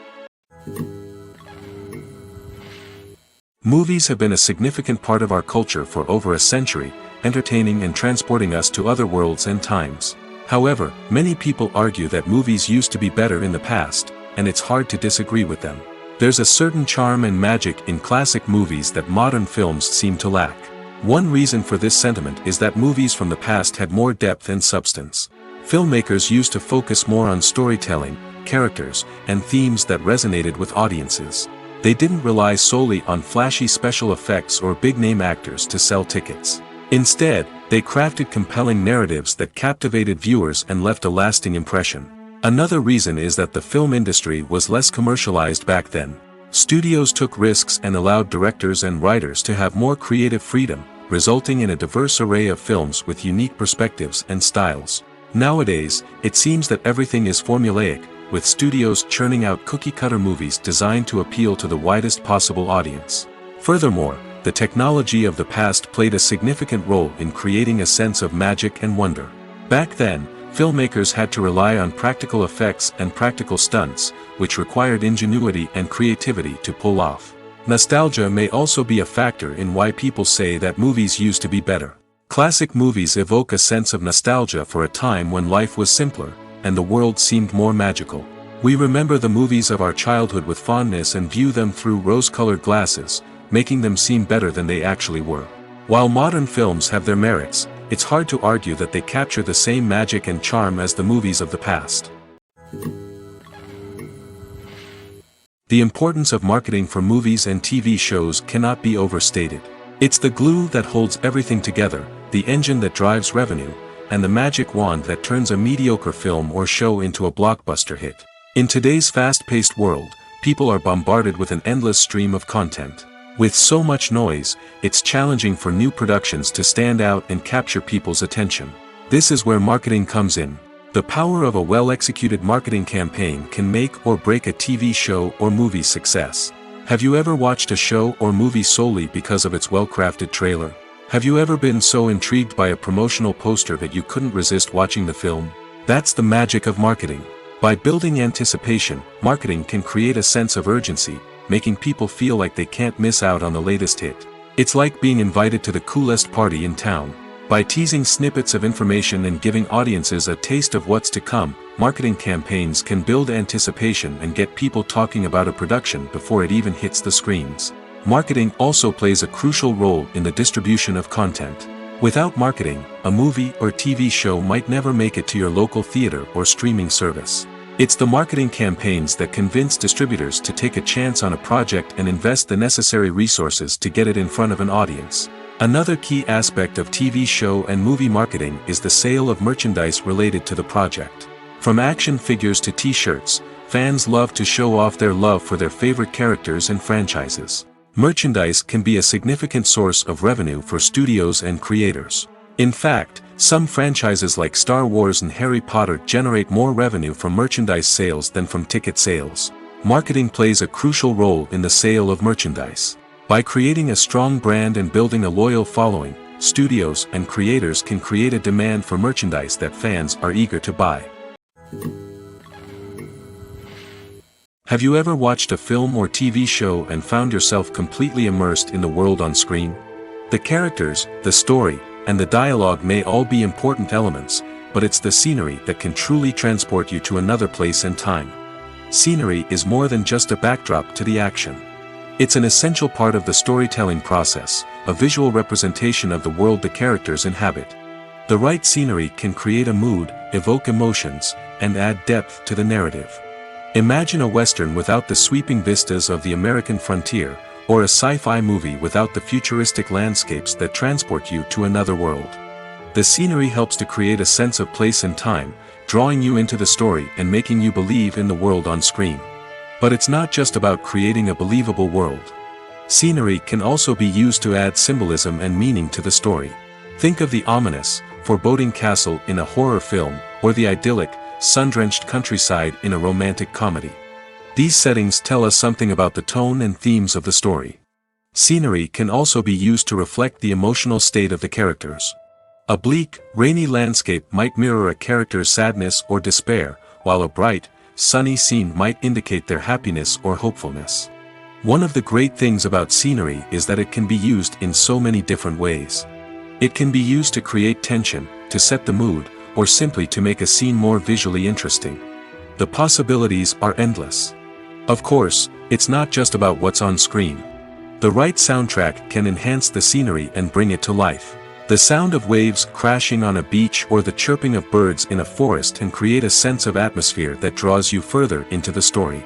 Movies have been a significant part of our culture for over a century, entertaining and transporting us to other worlds and times. However, many people argue that movies used to be better in the past, and it's hard to disagree with them. There's a certain charm and magic in classic movies that modern films seem to lack. One reason for this sentiment is that movies from the past had more depth and substance. Filmmakers used to focus more on storytelling, characters, and themes that resonated with audiences. They didn't rely solely on flashy special effects or big-name actors to sell tickets. Instead, they crafted compelling narratives that captivated viewers and left a lasting impression. Another reason is that the film industry was less commercialized back then. Studios took risks and allowed directors and writers to have more creative freedom, resulting in a diverse array of films with unique perspectives and styles. Nowadays, it seems that everything is formulaic, with studios churning out cookie-cutter movies designed to appeal to the widest possible audience. Furthermore, the technology of the past played a significant role in creating a sense of magic and wonder. Back then, filmmakers had to rely on practical effects and practical stunts, which required ingenuity and creativity to pull off. Nostalgia may also be a factor in why people say that movies used to be better. Classic movies evoke a sense of nostalgia for a time when life was simpler, and the world seemed more magical. We remember the movies of our childhood with fondness and view them through rose-colored glasses, making them seem better than they actually were. While modern films have their merits, it's hard to argue that they capture the same magic and charm as the movies of the past. The importance of marketing for movies and TV shows cannot be overstated. It's the glue that holds everything together, the engine that drives revenue, and the magic wand that turns a mediocre film or show into a blockbuster hit. In today's fast-paced world, people are bombarded with an endless stream of content. With so much noise, it's challenging for new productions to stand out and capture people's attention. This is where marketing comes in. The power of a well-executed marketing campaign can make or break a TV show or movie's success. Have you ever watched a show or movie solely because of its well-crafted trailer? Have you ever been so intrigued by a promotional poster that you couldn't resist watching the film? That's the magic of marketing. By building anticipation, marketing can create a sense of urgency, making people feel like they can't miss out on the latest hit. It's like being invited to the coolest party in town. By teasing snippets of information and giving audiences a taste of what's to come, marketing campaigns can build anticipation and get people talking about a production before it even hits the screens. Marketing also plays a crucial role in the distribution of content. Without marketing, a movie or TV show might never make it to your local theater or streaming service. It's the marketing campaigns that convince distributors to take a chance on a project and invest the necessary resources to get it in front of an audience. Another key aspect of TV show and movie marketing is the sale of merchandise related to the project. From action figures to t-shirts, fans love to show off their love for their favorite characters and franchises. Merchandise can be a significant source of revenue for studios and creators. In fact, some franchises like Star Wars and Harry Potter generate more revenue from merchandise sales than from ticket sales. Marketing plays a crucial role in the sale of merchandise. By creating a strong brand and building a loyal following, studios and creators can create a demand for merchandise that fans are eager to buy. Have you ever watched a film or TV show and found yourself completely immersed in the world on screen? The characters, the story, and the dialogue may all be important elements, but it's the scenery that can truly transport you to another place and time. Scenery is more than just a backdrop to the action. It's an essential part of the storytelling process, a visual representation of the world the characters inhabit. The right scenery can create a mood, evoke emotions, and add depth to the narrative. Imagine a Western without the sweeping vistas of the American frontier, or a sci-fi movie without the futuristic landscapes that transport you to another world. The scenery helps to create a sense of place and time, drawing you into the story and making you believe in the world on screen. But it's not just about creating a believable world. Scenery can also be used to add symbolism and meaning to the story. Think of the ominous, foreboding castle in a horror film, or the idyllic, sun-drenched countryside in a romantic comedy. These settings tell us something about the tone and themes of the story. Scenery can also be used to reflect the emotional state of the characters. A bleak, rainy landscape might mirror a character's sadness or despair, while a bright, sunny scene might indicate their happiness or hopefulness. One of the great things about scenery is that it can be used in so many different ways. It can be used to create tension, to set the mood, or simply to make a scene more visually interesting. The possibilities are endless. Of course, it's not just about what's on screen. The right soundtrack can enhance the scenery and bring it to life. The sound of waves crashing on a beach or the chirping of birds in a forest can create a sense of atmosphere that draws you further into the story.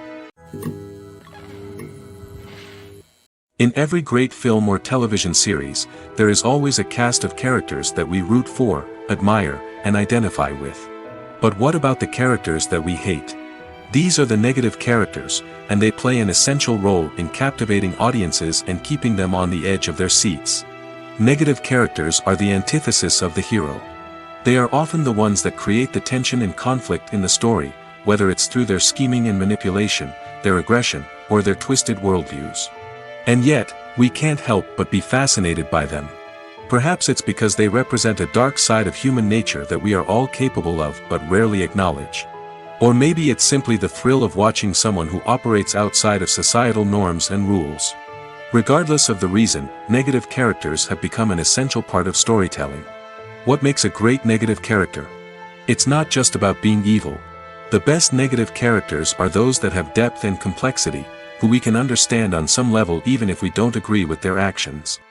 In every great film or television series, there is always a cast of characters that we root for, admire, and identify with. But what about the characters that we hate? These are the negative characters, and they play an essential role in captivating audiences and keeping them on the edge of their seats. Negative characters are the antithesis of the hero. They are often the ones that create the tension and conflict in the story, whether it's through their scheming and manipulation, their aggression, or their twisted worldviews. And yet, we can't help but be fascinated by them. Perhaps it's because they represent a dark side of human nature that we are all capable of but rarely acknowledge. Or maybe it's simply the thrill of watching someone who operates outside of societal norms and rules. Regardless of the reason, negative characters have become an essential part of storytelling. What makes a great negative character? It's not just about being evil. The best negative characters are those that have depth and complexity, who we can understand on some level even if we don't agree with their actions.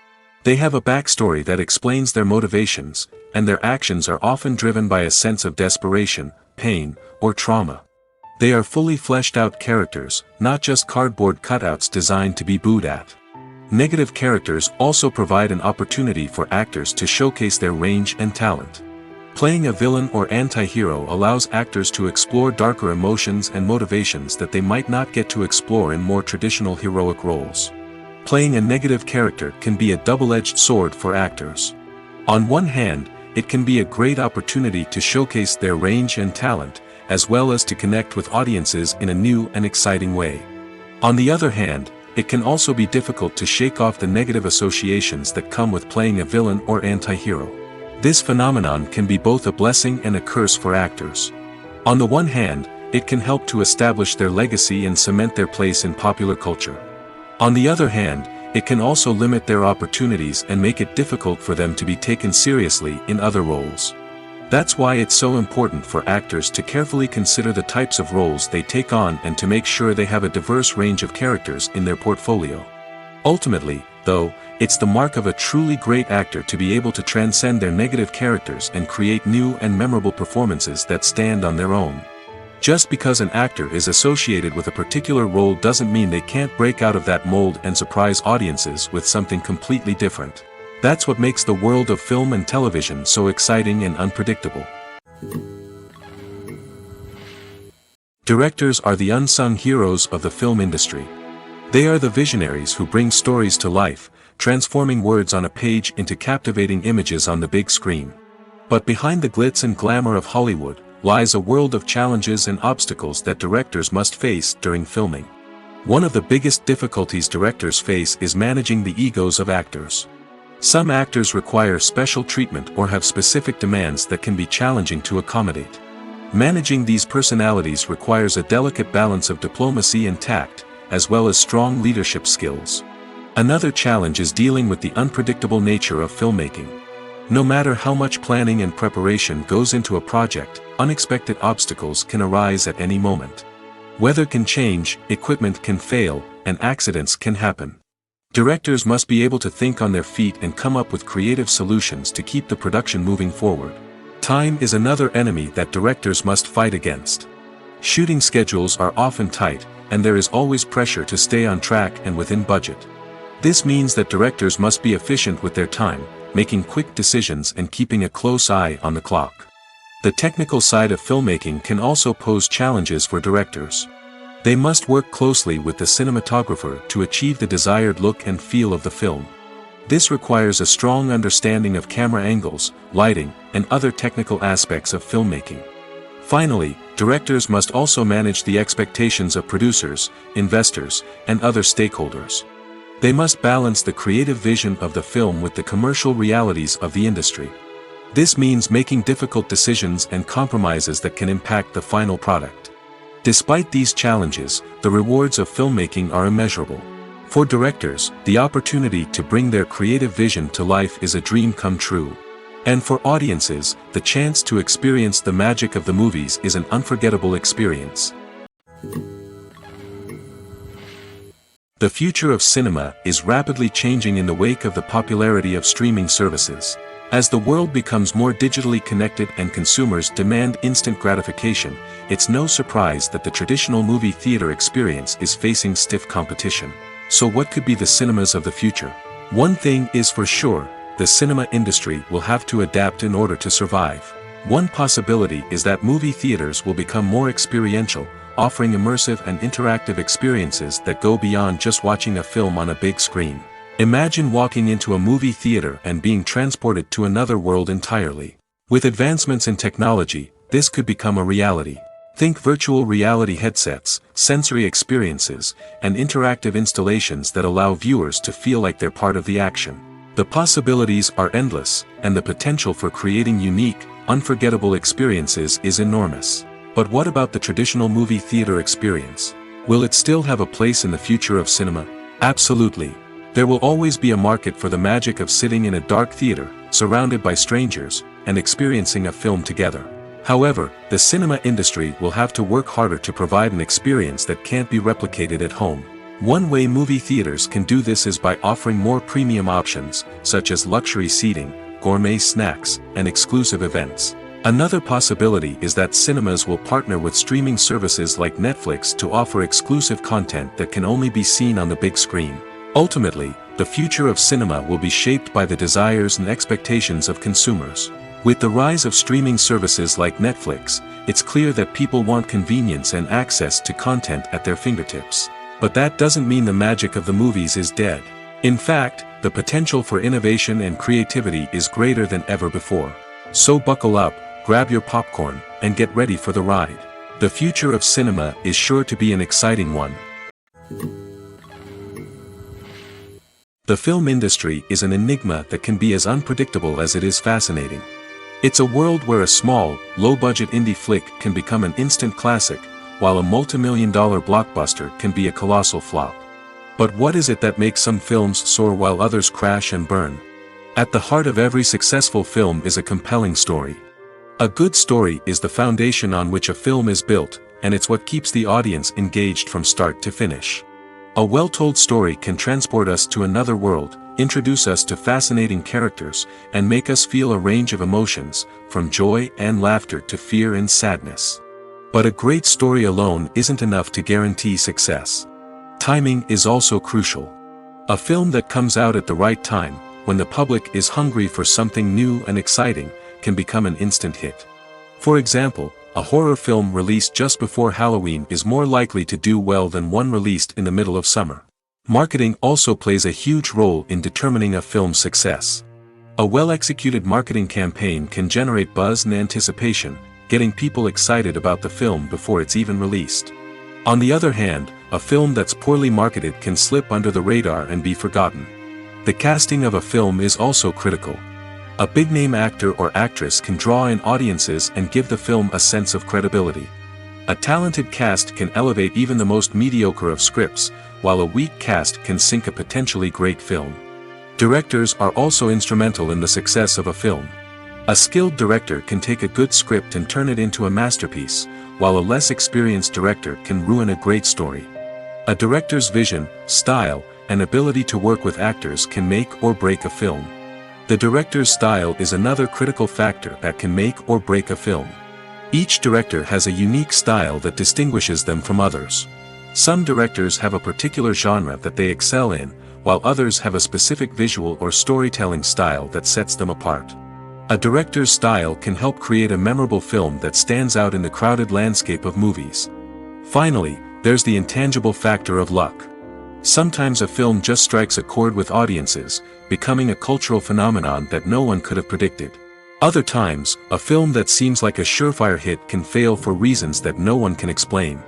They have a backstory that explains their motivations, and their actions are often driven by a sense of desperation, pain, or trauma. They are fully fleshed out characters, not just cardboard cutouts designed to be booed at. Negative characters also provide an opportunity for actors to showcase their range and talent. Playing a villain or anti-hero allows actors to explore darker emotions and motivations that they might not get to explore in more traditional heroic roles. Playing a negative character can be a double-edged sword for actors. On one hand, it can be a great opportunity to showcase their range and talent, as well as to connect with audiences in a new and exciting way. On the other hand, it can also be difficult to shake off the negative associations that come with playing a villain or anti-hero. This phenomenon can be both a blessing and a curse for actors. On the one hand, it can help to establish their legacy and cement their place in popular culture. On the other hand, it can also limit their opportunities and make it difficult for them to be taken seriously in other roles. That's why it's so important for actors to carefully consider the types of roles they take on and to make sure they have a diverse range of characters in their portfolio. Ultimately, though, it's the mark of a truly great actor to be able to transcend their negative characters and create new and memorable performances that stand on their own. Just because an actor is associated with a particular role doesn't mean they can't break out of that mold and surprise audiences with something completely different. That's what makes the world of film and television so exciting and unpredictable. Directors are the unsung heroes of the film industry. They are the visionaries who bring stories to life, transforming words on a page into captivating images on the big screen. But behind the glitz and glamour of Hollywood, lies a world of challenges and obstacles that directors must face during filming. One of the biggest difficulties directors face is managing the egos of actors. Some actors require special treatment or have specific demands that can be challenging to accommodate. Managing these personalities requires a delicate balance of diplomacy and tact, as well as strong leadership skills. Another challenge is dealing with the unpredictable nature of filmmaking. No matter how much planning and preparation goes into a project, unexpected obstacles can arise at any moment. Weather can change, equipment can fail, and accidents can happen. Directors must be able to think on their feet and come up with creative solutions to keep the production moving forward. Time is another enemy that directors must fight against. Shooting schedules are often tight, and there is always pressure to stay on track and within budget. This means that directors must be efficient with their time, making quick decisions and keeping a close eye on the clock. The technical side of filmmaking can also pose challenges for directors. They must work closely with the cinematographer to achieve the desired look and feel of the film. This requires a strong understanding of camera angles, lighting, and other technical aspects of filmmaking. Finally, directors must also manage the expectations of producers, investors, and other stakeholders. They must balance the creative vision of the film with the commercial realities of the industry. This means making difficult decisions and compromises that can impact the final product. Despite these challenges, the rewards of filmmaking are immeasurable. For directors, the opportunity to bring their creative vision to life is a dream come true. And for audiences, the chance to experience the magic of the movies is an unforgettable experience. The future of cinema is rapidly changing in the wake of the popularity of streaming services. As the world becomes more digitally connected and consumers demand instant gratification, it's no surprise that the traditional movie theater experience is facing stiff competition. So what could be the cinemas of the future? One thing is for sure, the cinema industry will have to adapt in order to survive. One possibility is that movie theaters will become more experiential, offering immersive and interactive experiences that go beyond just watching a film on a big screen. Imagine walking into a movie theater and being transported to another world entirely. With advancements in technology, this could become a reality. Think virtual reality headsets, sensory experiences, and interactive installations that allow viewers to feel like they're part of the action. The possibilities are endless, and the potential for creating unique, unforgettable experiences is enormous. But what about the traditional movie theater experience? Will it still have a place in the future of cinema? Absolutely. There will always be a market for the magic of sitting in a dark theater, surrounded by strangers, and experiencing a film together. However, the cinema industry will have to work harder to provide an experience that can't be replicated at home. One way movie theaters can do this is by offering more premium options, such as luxury seating, gourmet snacks, and exclusive events. Another possibility is that cinemas will partner with streaming services like Netflix to offer exclusive content that can only be seen on the big screen. Ultimately, the future of cinema will be shaped by the desires and expectations of consumers. With the rise of streaming services like Netflix, it's clear that people want convenience and access to content at their fingertips. But that doesn't mean the magic of the movies is dead. In fact, the potential for innovation and creativity is greater than ever before. So buckle up, grab your popcorn, and get ready for the ride. The future of cinema is sure to be an exciting one. The film industry is an enigma that can be as unpredictable as it is fascinating. It's a world where a small, low-budget indie flick can become an instant classic, while a multi-million-dollar blockbuster can be a colossal flop. But what is it that makes some films soar while others crash and burn? At the heart of every successful film is a compelling story. A good story is the foundation on which a film is built, and it's what keeps the audience engaged from start to finish. A well-told story can transport us to another world, introduce us to fascinating characters, and make us feel a range of emotions, from joy and laughter to fear and sadness. But a great story alone isn't enough to guarantee success. Timing is also crucial. A film that comes out at the right time, when the public is hungry for something new and exciting, can become an instant hit. For example, a horror film released just before Halloween is more likely to do well than one released in the middle of summer. Marketing also plays a huge role in determining a film's success. A well-executed marketing campaign can generate buzz and anticipation, getting people excited about the film before it's even released. On the other hand, a film that's poorly marketed can slip under the radar and be forgotten. The casting of a film is also critical. A big-name actor or actress can draw in audiences and give the film a sense of credibility. A talented cast can elevate even the most mediocre of scripts, while a weak cast can sink a potentially great film. Directors are also instrumental in the success of a film. A skilled director can take a good script and turn it into a masterpiece, while a less experienced director can ruin a great story. A director's vision, style, and ability to work with actors can make or break a film. The director's style is another critical factor that can make or break a film. Each director has a unique style that distinguishes them from others. Some directors have a particular genre that they excel in, while others have a specific visual or storytelling style that sets them apart. A director's style can help create a memorable film that stands out in the crowded landscape of movies. Finally, there's the intangible factor of luck. Sometimes a film just strikes a chord with audiences, becoming a cultural phenomenon that no one could have predicted. Other times, a film that seems like a surefire hit can fail for reasons that no one can explain.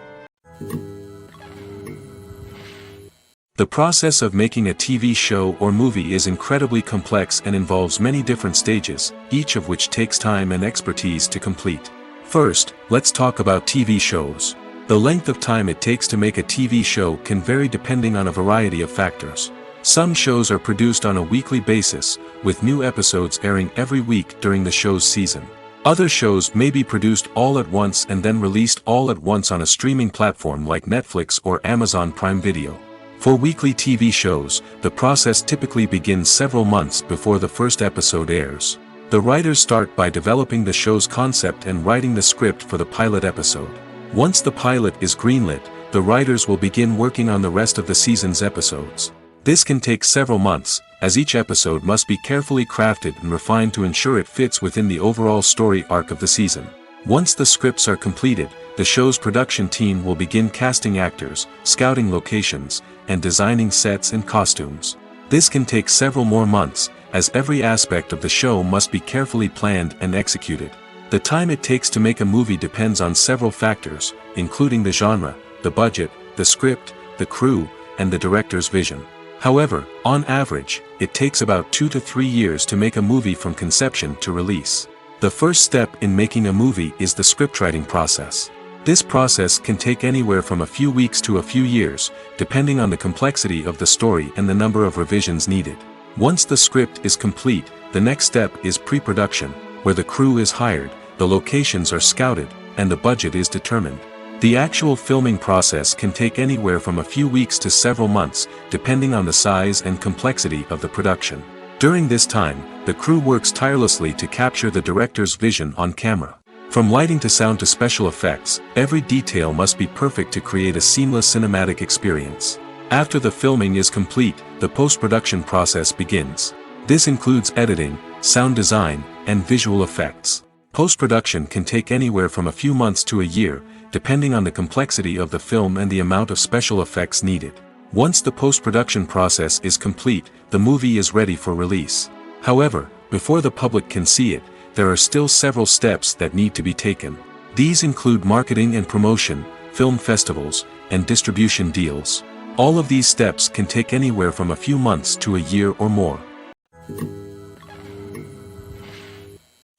The process of making a TV show or movie is incredibly complex and involves many different stages, each of which takes time and expertise to complete. First, let's talk about TV shows. The length of time it takes to make a TV show can vary depending on a variety of factors. Some shows are produced on a weekly basis, with new episodes airing every week during the show's season. Other shows may be produced all at once and then released all at once on a streaming platform like Netflix or Amazon Prime Video. For weekly TV shows, the process typically begins several months before the first episode airs. The writers start by developing the show's concept and writing the script for the pilot episode. Once the pilot is greenlit, the writers will begin working on the rest of the season's episodes. This can take several months, as each episode must be carefully crafted and refined to ensure it fits within the overall story arc of the season. Once the scripts are completed, the show's production team will begin casting actors, scouting locations, and designing sets and costumes. This can take several more months, as every aspect of the show must be carefully planned and executed. The time it takes to make a movie depends on several factors, including the genre, the budget, the script, the crew, and the director's vision. However, on average, it takes about 2 to 3 years to make a movie from conception to release. The first step in making a movie is the scriptwriting process. This process can take anywhere from a few weeks to a few years, depending on the complexity of the story and the number of revisions needed. Once the script is complete, the next step is pre-production, where the crew is hired, the locations are scouted, and the budget is determined. The actual filming process can take anywhere from a few weeks to several months, depending on the size and complexity of the production. During this time, the crew works tirelessly to capture the director's vision on camera. From lighting to sound to special effects, every detail must be perfect to create a seamless cinematic experience. After the filming is complete, the post-production process begins. This includes editing, sound design, and visual effects. Post-production can take anywhere from a few months to a year, depending on the complexity of the film and the amount of special effects needed. Once the post-production process is complete, the movie is ready for release. However, before the public can see it, there are still several steps that need to be taken. These include marketing and promotion, film festivals, and distribution deals. All of these steps can take anywhere from a few months to a year or more.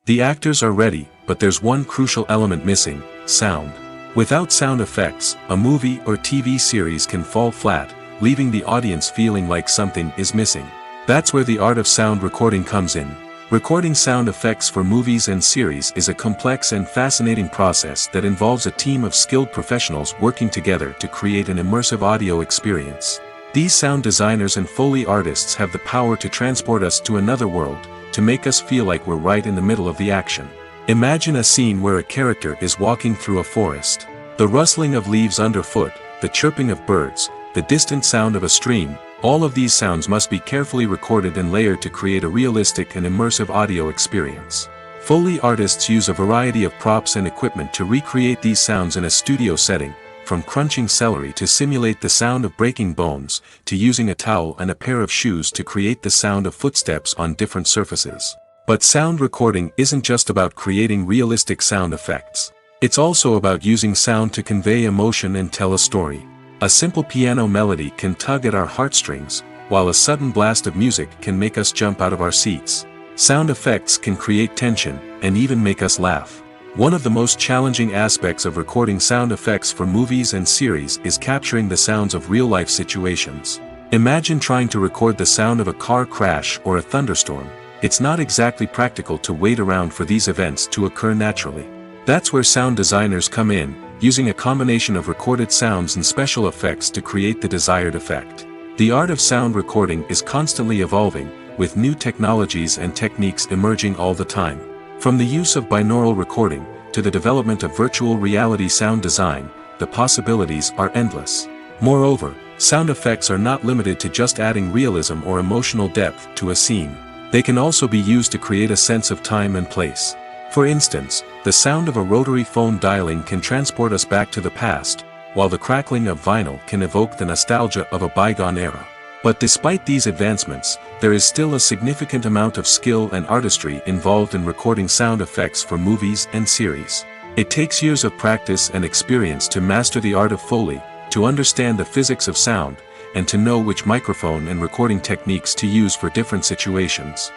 The actors are ready, but there's one crucial element missing: sound. Without sound effects, a movie or TV series can fall flat, leaving the audience feeling like something is missing. That's where the art of sound recording comes in. Recording sound effects for movies and series is a complex and fascinating process that involves a team of skilled professionals working together to create an immersive audio experience. These sound designers and Foley artists have the power to transport us to another world, to make us feel like we're right in the middle of the action. Imagine a scene where a character is walking through a forest. The rustling of leaves underfoot, the chirping of birds, the distant sound of a stream, all of these sounds must be carefully recorded and layered to create a realistic and immersive audio experience. Foley artists use a variety of props and equipment to recreate these sounds in a studio setting, from crunching celery to simulate the sound of breaking bones, to using a towel and a pair of shoes to create the sound of footsteps on different surfaces. But sound recording isn't just about creating realistic sound effects. It's also about using sound to convey emotion and tell a story. A simple piano melody can tug at our heartstrings, while a sudden blast of music can make us jump out of our seats. Sound effects can create tension, and even make us laugh. One of the most challenging aspects of recording sound effects for movies and series is capturing the sounds of real-life situations. Imagine trying to record the sound of a car crash or a thunderstorm. It's not exactly practical to wait around for these events to occur naturally. That's where sound designers come in, using a combination of recorded sounds and special effects to create the desired effect. The art of sound recording is constantly evolving, with new technologies and techniques emerging all the time. From the use of binaural recording, to the development of virtual reality sound design, the possibilities are endless. Moreover, sound effects are not limited to just adding realism or emotional depth to a scene. They can also be used to create a sense of time and place. For instance, the sound of a rotary phone dialing can transport us back to the past, while the crackling of vinyl can evoke the nostalgia of a bygone era. But despite these advancements, there is still a significant amount of skill and artistry involved in recording sound effects for movies and series. It takes years of practice and experience to master the art of Foley, to understand the physics of sound, and to know which microphone and recording techniques to use for different situations.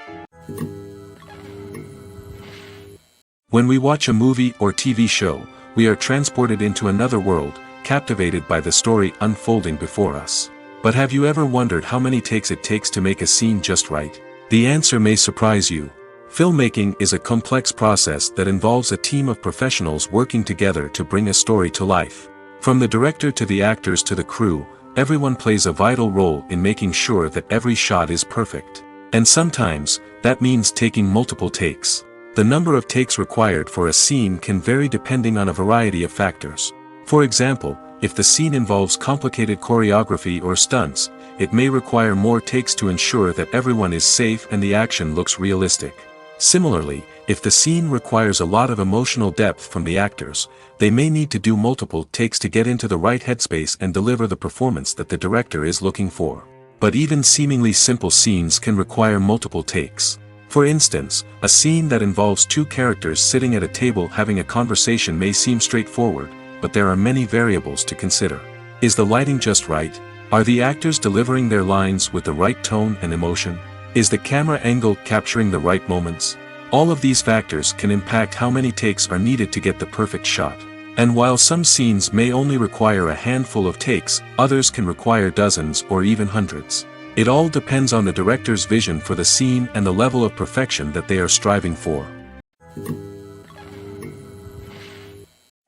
When we watch a movie or TV show, we are transported into another world, captivated by the story unfolding before us. But have you ever wondered how many takes it takes to make a scene just right? The answer may surprise you. Filmmaking is a complex process that involves a team of professionals working together to bring a story to life. From the director to the actors to the crew, everyone plays a vital role in making sure that every shot is perfect. And sometimes, that means taking multiple takes. The number of takes required for a scene can vary depending on a variety of factors. For example, if the scene involves complicated choreography or stunts, it may require more takes to ensure that everyone is safe and the action looks realistic. Similarly, if the scene requires a lot of emotional depth from the actors, they may need to do multiple takes to get into the right headspace and deliver the performance that the director is looking for. But even seemingly simple scenes can require multiple takes. For instance, a scene that involves two characters sitting at a table having a conversation may seem straightforward, but there are many variables to consider. Is the lighting just right? Are the actors delivering their lines with the right tone and emotion? Is the camera angle capturing the right moments? All of these factors can impact how many takes are needed to get the perfect shot. And while some scenes may only require a handful of takes, others can require dozens or even hundreds. It all depends on the director's vision for the scene and the level of perfection that they are striving for.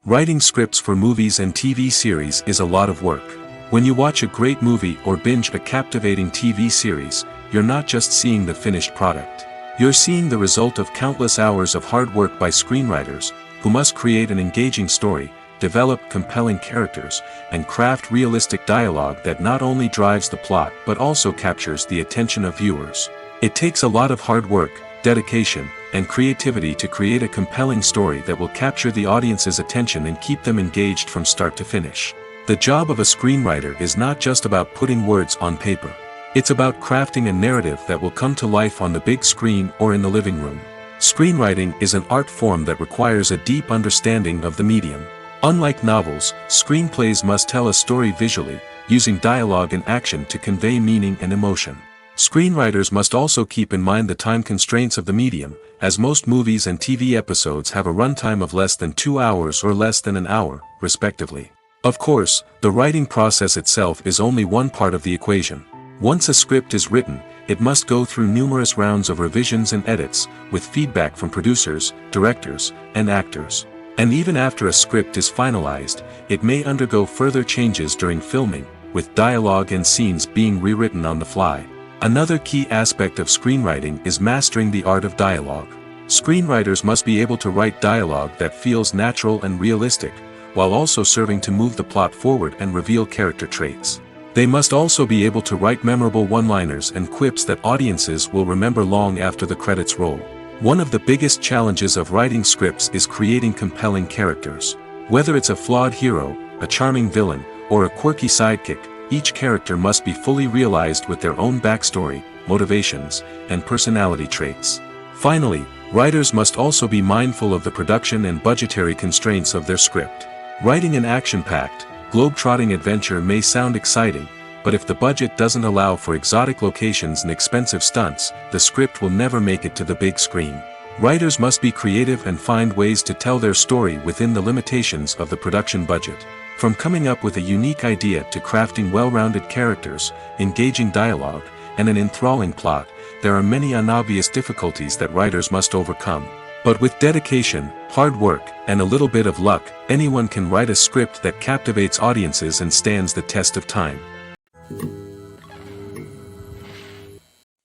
Writing scripts for movies and TV series is a lot of work. When you watch a great movie or binge a captivating TV series, you're not just seeing the finished product. You're seeing the result of countless hours of hard work by screenwriters, who must create an engaging story, develop compelling characters, and craft realistic dialogue that not only drives the plot but also captures the attention of viewers. It takes a lot of hard work, dedication, and creativity to create a compelling story that will capture the audience's attention and keep them engaged from start to finish. The job of a screenwriter is not just about putting words on paper. It's about crafting a narrative that will come to life on the big screen or in the living room. Screenwriting is an art form that requires a deep understanding of the medium. Unlike novels, screenplays must tell a story visually, using dialogue and action to convey meaning and emotion. Screenwriters must also keep in mind the time constraints of the medium, as most movies and TV episodes have a runtime of less than 2 hours or less than an hour, respectively. Of course, the writing process itself is only one part of the equation. Once a script is written, it must go through numerous rounds of revisions and edits, with feedback from producers, directors, and actors. And even after a script is finalized, it may undergo further changes during filming, with dialogue and scenes being rewritten on the fly. Another key aspect of screenwriting is mastering the art of dialogue. Screenwriters must be able to write dialogue that feels natural and realistic, while also serving to move the plot forward and reveal character traits. They must also be able to write memorable one-liners and quips that audiences will remember long after the credits roll. One of the biggest challenges of writing scripts is creating compelling characters. Whether it's a flawed hero, a charming villain, or a quirky sidekick, each character must be fully realized with their own backstory, motivations, and personality traits. Finally, writers must also be mindful of the production and budgetary constraints of their script. Writing an action-packed, globe-trotting adventure may sound exciting, but if the budget doesn't allow for exotic locations and expensive stunts, the script will never make it to the big screen. Writers must be creative and find ways to tell their story within the limitations of the production budget. From coming up with a unique idea to crafting well-rounded characters, engaging dialogue, and an enthralling plot, there are many unobvious difficulties that writers must overcome. But with dedication, hard work, and a little bit of luck, anyone can write a script that captivates audiences and stands the test of time.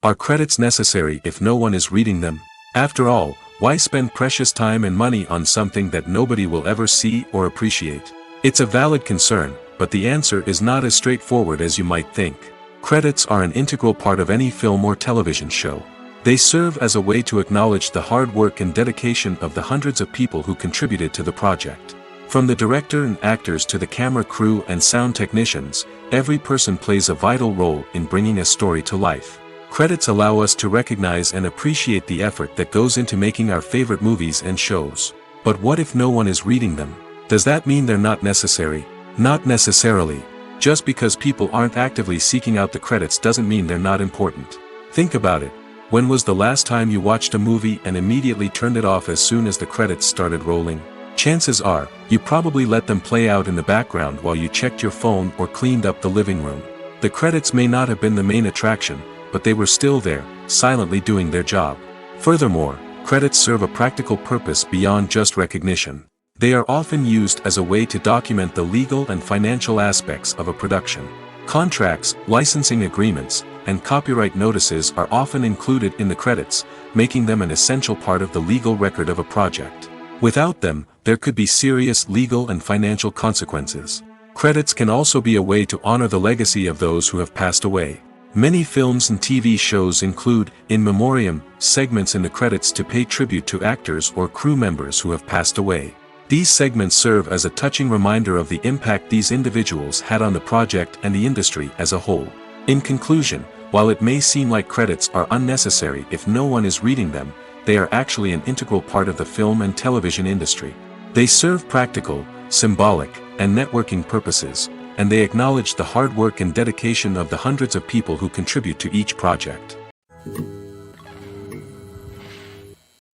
Are credits necessary if no one is reading them? After all, why spend precious time and money on something that nobody will ever see or appreciate? It's a valid concern, but the answer is not as straightforward as you might think. Credits are an integral part of any film or television show. They serve as a way to acknowledge the hard work and dedication of the hundreds of people who contributed to the project. From the director and actors to the camera crew and sound technicians, every person plays a vital role in bringing a story to life. Credits allow us to recognize and appreciate the effort that goes into making our favorite movies and shows. But what if no one is reading them? Does that mean they're not necessary? Not necessarily. Just because people aren't actively seeking out the credits doesn't mean they're not important. Think about it. When was the last time you watched a movie and immediately turned it off as soon as the credits started rolling? Chances are, you probably let them play out in the background while you checked your phone or cleaned up the living room. The credits may not have been the main attraction, but they were still there, silently doing their job. Furthermore, credits serve a practical purpose beyond just recognition. They are often used as a way to document the legal and financial aspects of a production. Contracts, licensing agreements, and copyright notices are often included in the credits, making them an essential part of the legal record of a project. Without them, there could be serious legal and financial consequences. Credits can also be a way to honor the legacy of those who have passed away. Many films and TV shows include, in memoriam, segments in the credits to pay tribute to actors or crew members who have passed away. These segments serve as a touching reminder of the impact these individuals had on the project and the industry as a whole. In conclusion, while it may seem like credits are unnecessary if no one is reading them, they are actually an integral part of the film and television industry. They serve practical, symbolic, and networking purposes, and they acknowledged the hard work and dedication of the hundreds of people who contribute to each project.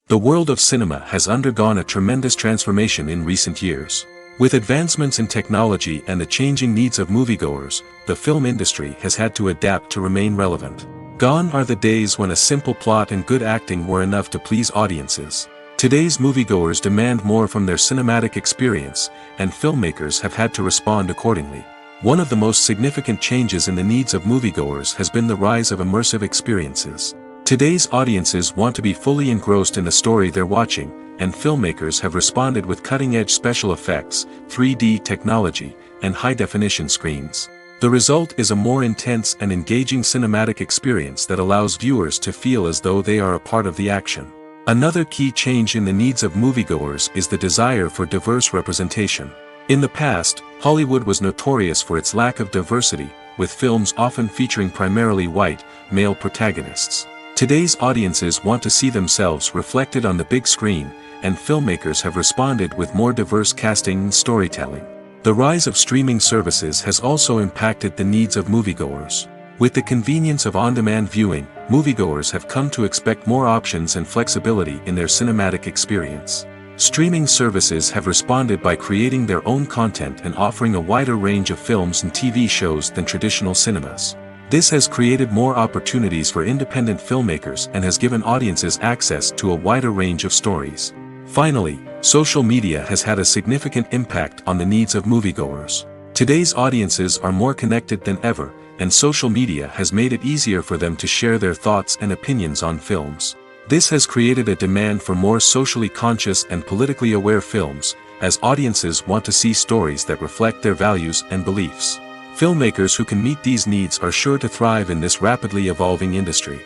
The world of cinema has undergone a tremendous transformation in recent years. With advancements in technology and the changing needs of moviegoers, the film industry has had to adapt to remain relevant. Gone are the days when a simple plot and good acting were enough to please audiences. Today's moviegoers demand more from their cinematic experience, and filmmakers have had to respond accordingly. One of the most significant changes in the needs of moviegoers has been the rise of immersive experiences. Today's audiences want to be fully engrossed in the story they're watching, and filmmakers have responded with cutting-edge special effects, 3D technology, and high-definition screens. The result is a more intense and engaging cinematic experience that allows viewers to feel as though they are a part of the action. Another key change in the needs of moviegoers is the desire for diverse representation. In the past, Hollywood was notorious for its lack of diversity, with films often featuring primarily white, male protagonists. Today's audiences want to see themselves reflected on the big screen, and filmmakers have responded with more diverse casting and storytelling. The rise of streaming services has also impacted the needs of moviegoers. With the convenience of on-demand viewing, moviegoers have come to expect more options and flexibility in their cinematic experience. Streaming services have responded by creating their own content and offering a wider range of films and TV shows than traditional cinemas. This has created more opportunities for independent filmmakers and has given audiences access to a wider range of stories. Finally, social media has had a significant impact on the needs of moviegoers. Today's audiences are more connected than ever, and social media has made it easier for them to share their thoughts and opinions on films. This has created a demand for more socially conscious and politically aware films, as audiences want to see stories that reflect their values and beliefs. Filmmakers who can meet these needs are sure to thrive in this rapidly evolving industry.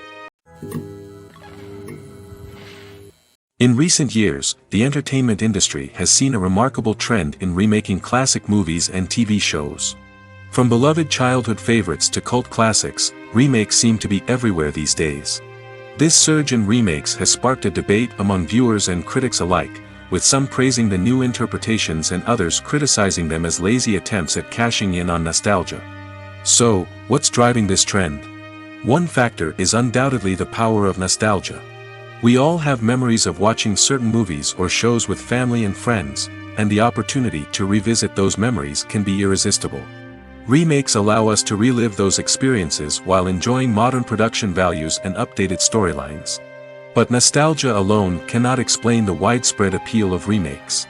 In recent years, the entertainment industry has seen a remarkable trend in remaking classic movies and TV shows. From beloved childhood favorites to cult classics, remakes seem to be everywhere these days. This surge in remakes has sparked a debate among viewers and critics alike, with some praising the new interpretations and others criticizing them as lazy attempts at cashing in on nostalgia. So, what's driving this trend? One factor is undoubtedly the power of nostalgia. We all have memories of watching certain movies or shows with family and friends, and the opportunity to revisit those memories can be irresistible. Remakes allow us to relive those experiences while enjoying modern production values and updated storylines. But nostalgia alone cannot explain the widespread appeal of remakes.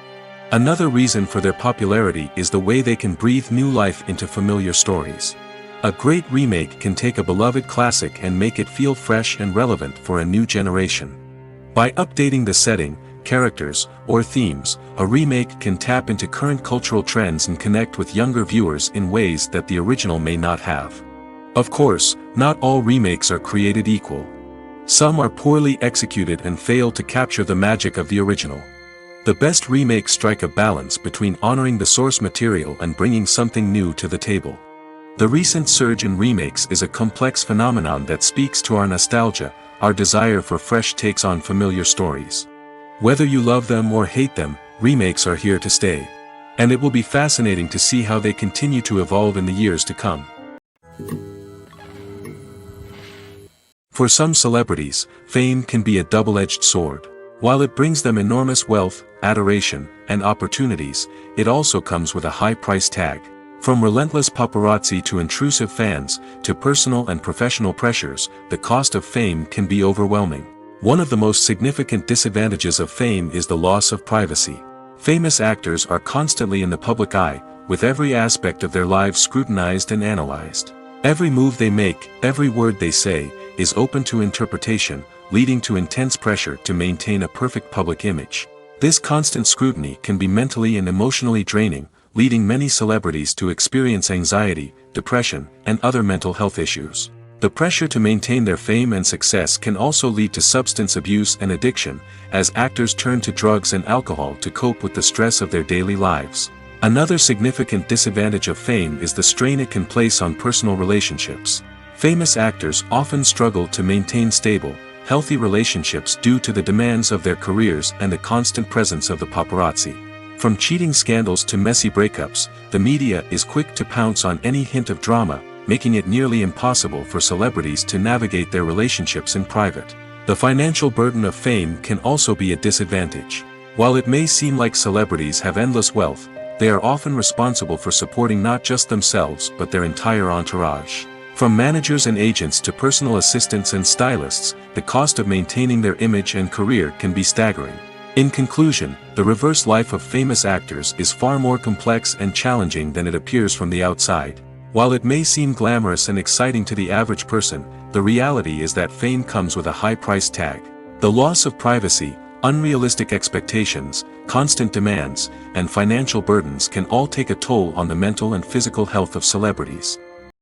Another reason for their popularity is the way they can breathe new life into familiar stories. A great remake can take a beloved classic and make it feel fresh and relevant for a new generation. By updating the setting, characters, or themes, a remake can tap into current cultural trends and connect with younger viewers in ways that the original may not have. Of course, not all remakes are created equal. Some are poorly executed and fail to capture the magic of the original. The best remakes strike a balance between honoring the source material and bringing something new to the table. The recent surge in remakes is a complex phenomenon that speaks to our nostalgia, our desire for fresh takes on familiar stories. Whether you love them or hate them, remakes are here to stay. And it will be fascinating to see how they continue to evolve in the years to come. For some celebrities, fame can be a double-edged sword. While it brings them enormous wealth, adoration, and opportunities, it also comes with a high price tag. From relentless paparazzi to intrusive fans, to personal and professional pressures, the cost of fame can be overwhelming. One of the most significant disadvantages of fame is the loss of privacy. Famous actors are constantly in the public eye, with every aspect of their lives scrutinized and analyzed. Every move they make, every word they say, is open to interpretation, leading to intense pressure to maintain a perfect public image. This constant scrutiny can be mentally and emotionally draining, leading many celebrities to experience anxiety, depression, and other mental health issues. The pressure to maintain their fame and success can also lead to substance abuse and addiction, as actors turn to drugs and alcohol to cope with the stress of their daily lives. Another significant disadvantage of fame is the strain it can place on personal relationships. Famous actors often struggle to maintain stable, healthy relationships due to the demands of their careers and the constant presence of the paparazzi. From cheating scandals to messy breakups, the media is quick to pounce on any hint of drama, making it nearly impossible for celebrities to navigate their relationships in private. The financial burden of fame can also be a disadvantage. While it may seem like celebrities have endless wealth, they are often responsible for supporting not just themselves but their entire entourage. From managers and agents to personal assistants and stylists, the cost of maintaining their image and career can be staggering. In conclusion, the reverse life of famous actors is far more complex and challenging than it appears from the outside. While it may seem glamorous and exciting to the average person, the reality is that fame comes with a high price tag. The loss of privacy, unrealistic expectations, constant demands, and financial burdens can all take a toll on the mental and physical health of celebrities.